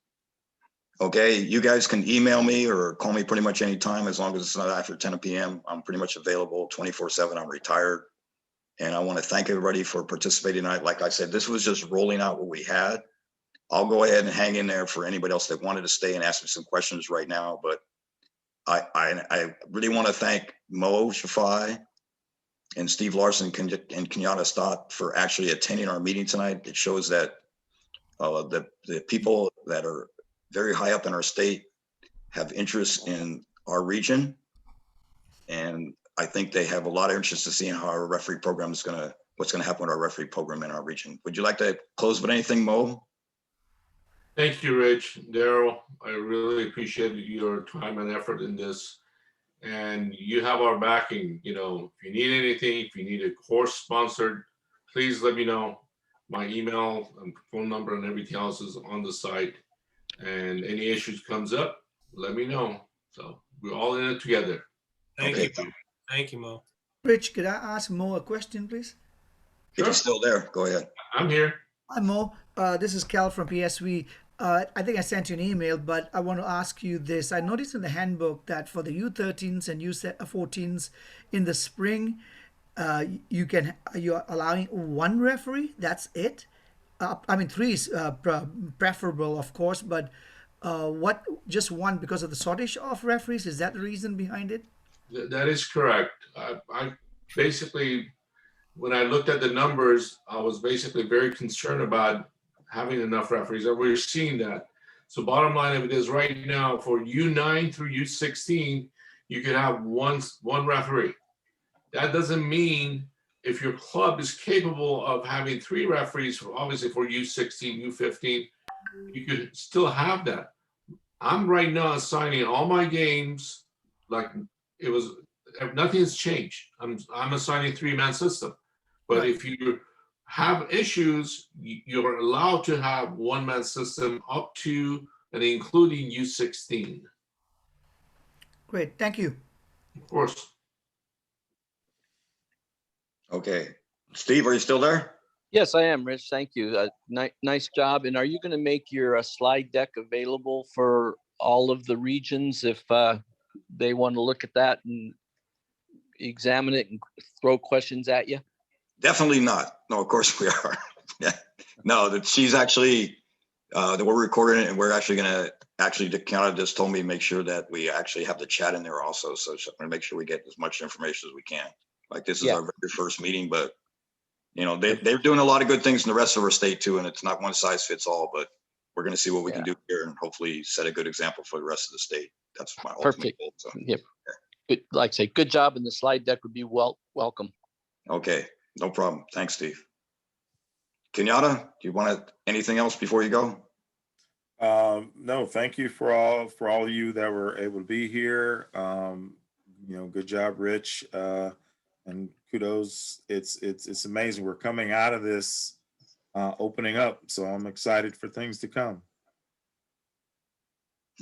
okay, you guys can email me or call me pretty much anytime, as long as it's not after 10 p.m. I'm pretty much available 24/7. I'm retired. And I want to thank everybody for participating tonight. Like I said, this was just rolling out what we had. I'll go ahead and hang in there for anybody else that wanted to stay and ask me some questions right now. But I really want to thank Mo Shafai and Steve Larson and Kenyatta Stott for actually attending our meeting tonight. It shows that the people that are very high up in our state have interest in our region. And I think they have a lot of interest in seeing how our referee program is what's going to happen with our referee program in our region. Would you like to close with anything, Mo? Thank you, Rich, Daryl. I really appreciate your time and effort in this. And you have our backing. If you need anything, if you need a course sponsored, please let me know. My email and phone number and everything else is on the site. And any issues comes up, let me know. So we're all in it together. Thank Okay. you. Thank you, Mo. Rich, could I ask Mo a question, please? If he's still there, go ahead. I'm here. Hi, Mo. This is Cal from PSV. I think I sent you an email, but I want to ask you this. I noticed in the handbook that for the U13s and U14s in the spring, you're allowing 1 referee. That's it. I mean, 3 is preferable, of course, but what? Just 1 because of the shortage of referees? Is that the reason behind it? That is correct. I basically, when I looked at the numbers, I was basically very concerned about having enough referees, and we're seeing that. So bottom line of it is right now for U9 through U16, you can have one referee. That doesn't mean if your club is capable of having 3 referees, obviously for U16, U15, you could still have that. I'm right now assigning all my games like it was, nothing's changed. I'm assigning 3-man system. But Right. if you have issues, you're allowed to have 1-man system up to and including U16. Great. Thank you. Of course. Okay. Steve, are you still there? Yes, I am, Rich. Thank you. Nice job. And are you going to make your slide deck available for all of the regions if they want to look at that and examine it and throw questions at you? Definitely not. No, of course we are. Yeah. No, that she's actually, that we're recording it and we're actually gonna, Kiana just told me, make sure that we actually have the chat in there also. So I'm gonna make sure we get as much information as we can. Like this is Yeah. our very first meeting, but you know, they're doing a lot of good things in the rest of our state too. And it's not one size fits all, but we're gonna see what we can do here and hopefully set a good example for the rest of the state. That's my ultimate Perfect. goal. So, Yep. Good. Like I say, good job, and the slide deck would be welcome. okay, no problem. Thanks, Steve. Kenyatta, do you want anything else before you go? No, thank you for all of you that were able to be here. You know, good job, Rich, and kudos. It's amazing. We're coming out of this opening up, so I'm excited for things to come.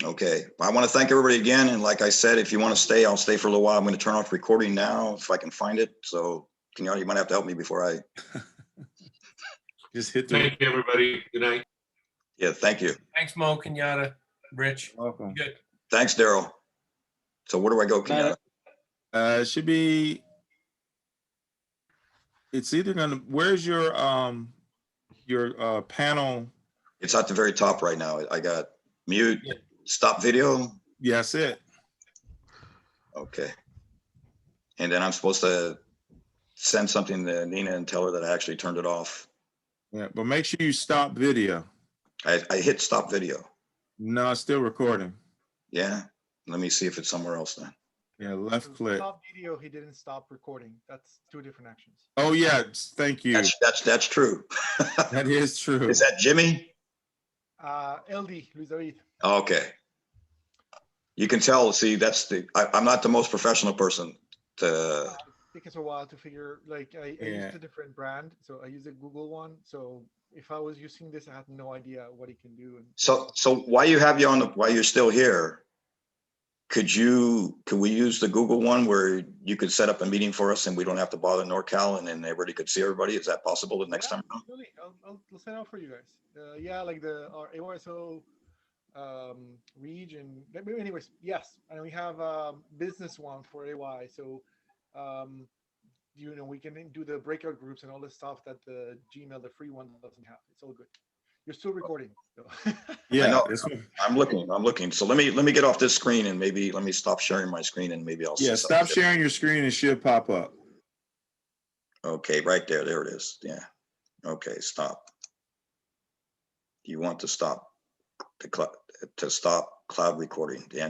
Okay, I want to thank everybody again. And like I said, if you want to stay, I'll stay for a little while. I'm going to turn off recording now if I can find it. So Kenyatta, you might have to help me before I. Just hit the. Thank you, everybody. Good night. Yeah, thank you. Thanks, Mo, Kenyatta, Rich. Welcome. Good. Thanks, Daryl. So where do I go, Kenyatta? It should be. It's either gonna. Where's your panel? It's at the very top right now. I got mute, stop video. Yeah, that's it. Okay. And then I'm supposed to send something to Nina and tell her that I actually turned it off. Yeah, but make sure you stop video. I hit stop video. No, it's still recording. Yeah. Let me see if it's somewhere else then. Yeah, left click. Stop video, he didn't stop recording. That's two different actions. Oh yeah, thank you. That's true. That is true. Is that Jimmy? LD, Luis David. Okay. You can tell, see, I'm not the most professional person to. It takes a while to figure, like I used a different brand. So I used a Google one. So if I was using this, I had no idea what it can do. So while you're still here, could we use the Google one where you could set up a meeting for us and we don't have to bother NorCal and then everybody could see everybody? Is that possible the next time around? Absolutely. I'll set out for you guys. Yeah, like our AYSO region. Anyways, yes, and we have a business one for AY. So, we can do the breakout groups and all the stuff that the Gmail, the free one, doesn't have. It's all good. You're still recording. So. Yeah, I'm looking. So let me get off this screen and maybe let me stop sharing my screen and maybe I'll. Yeah, stop sharing your screen. It should pop up. Okay, right there. There it is. Yeah. Okay, stop. You want to stop to stop cloud recording. The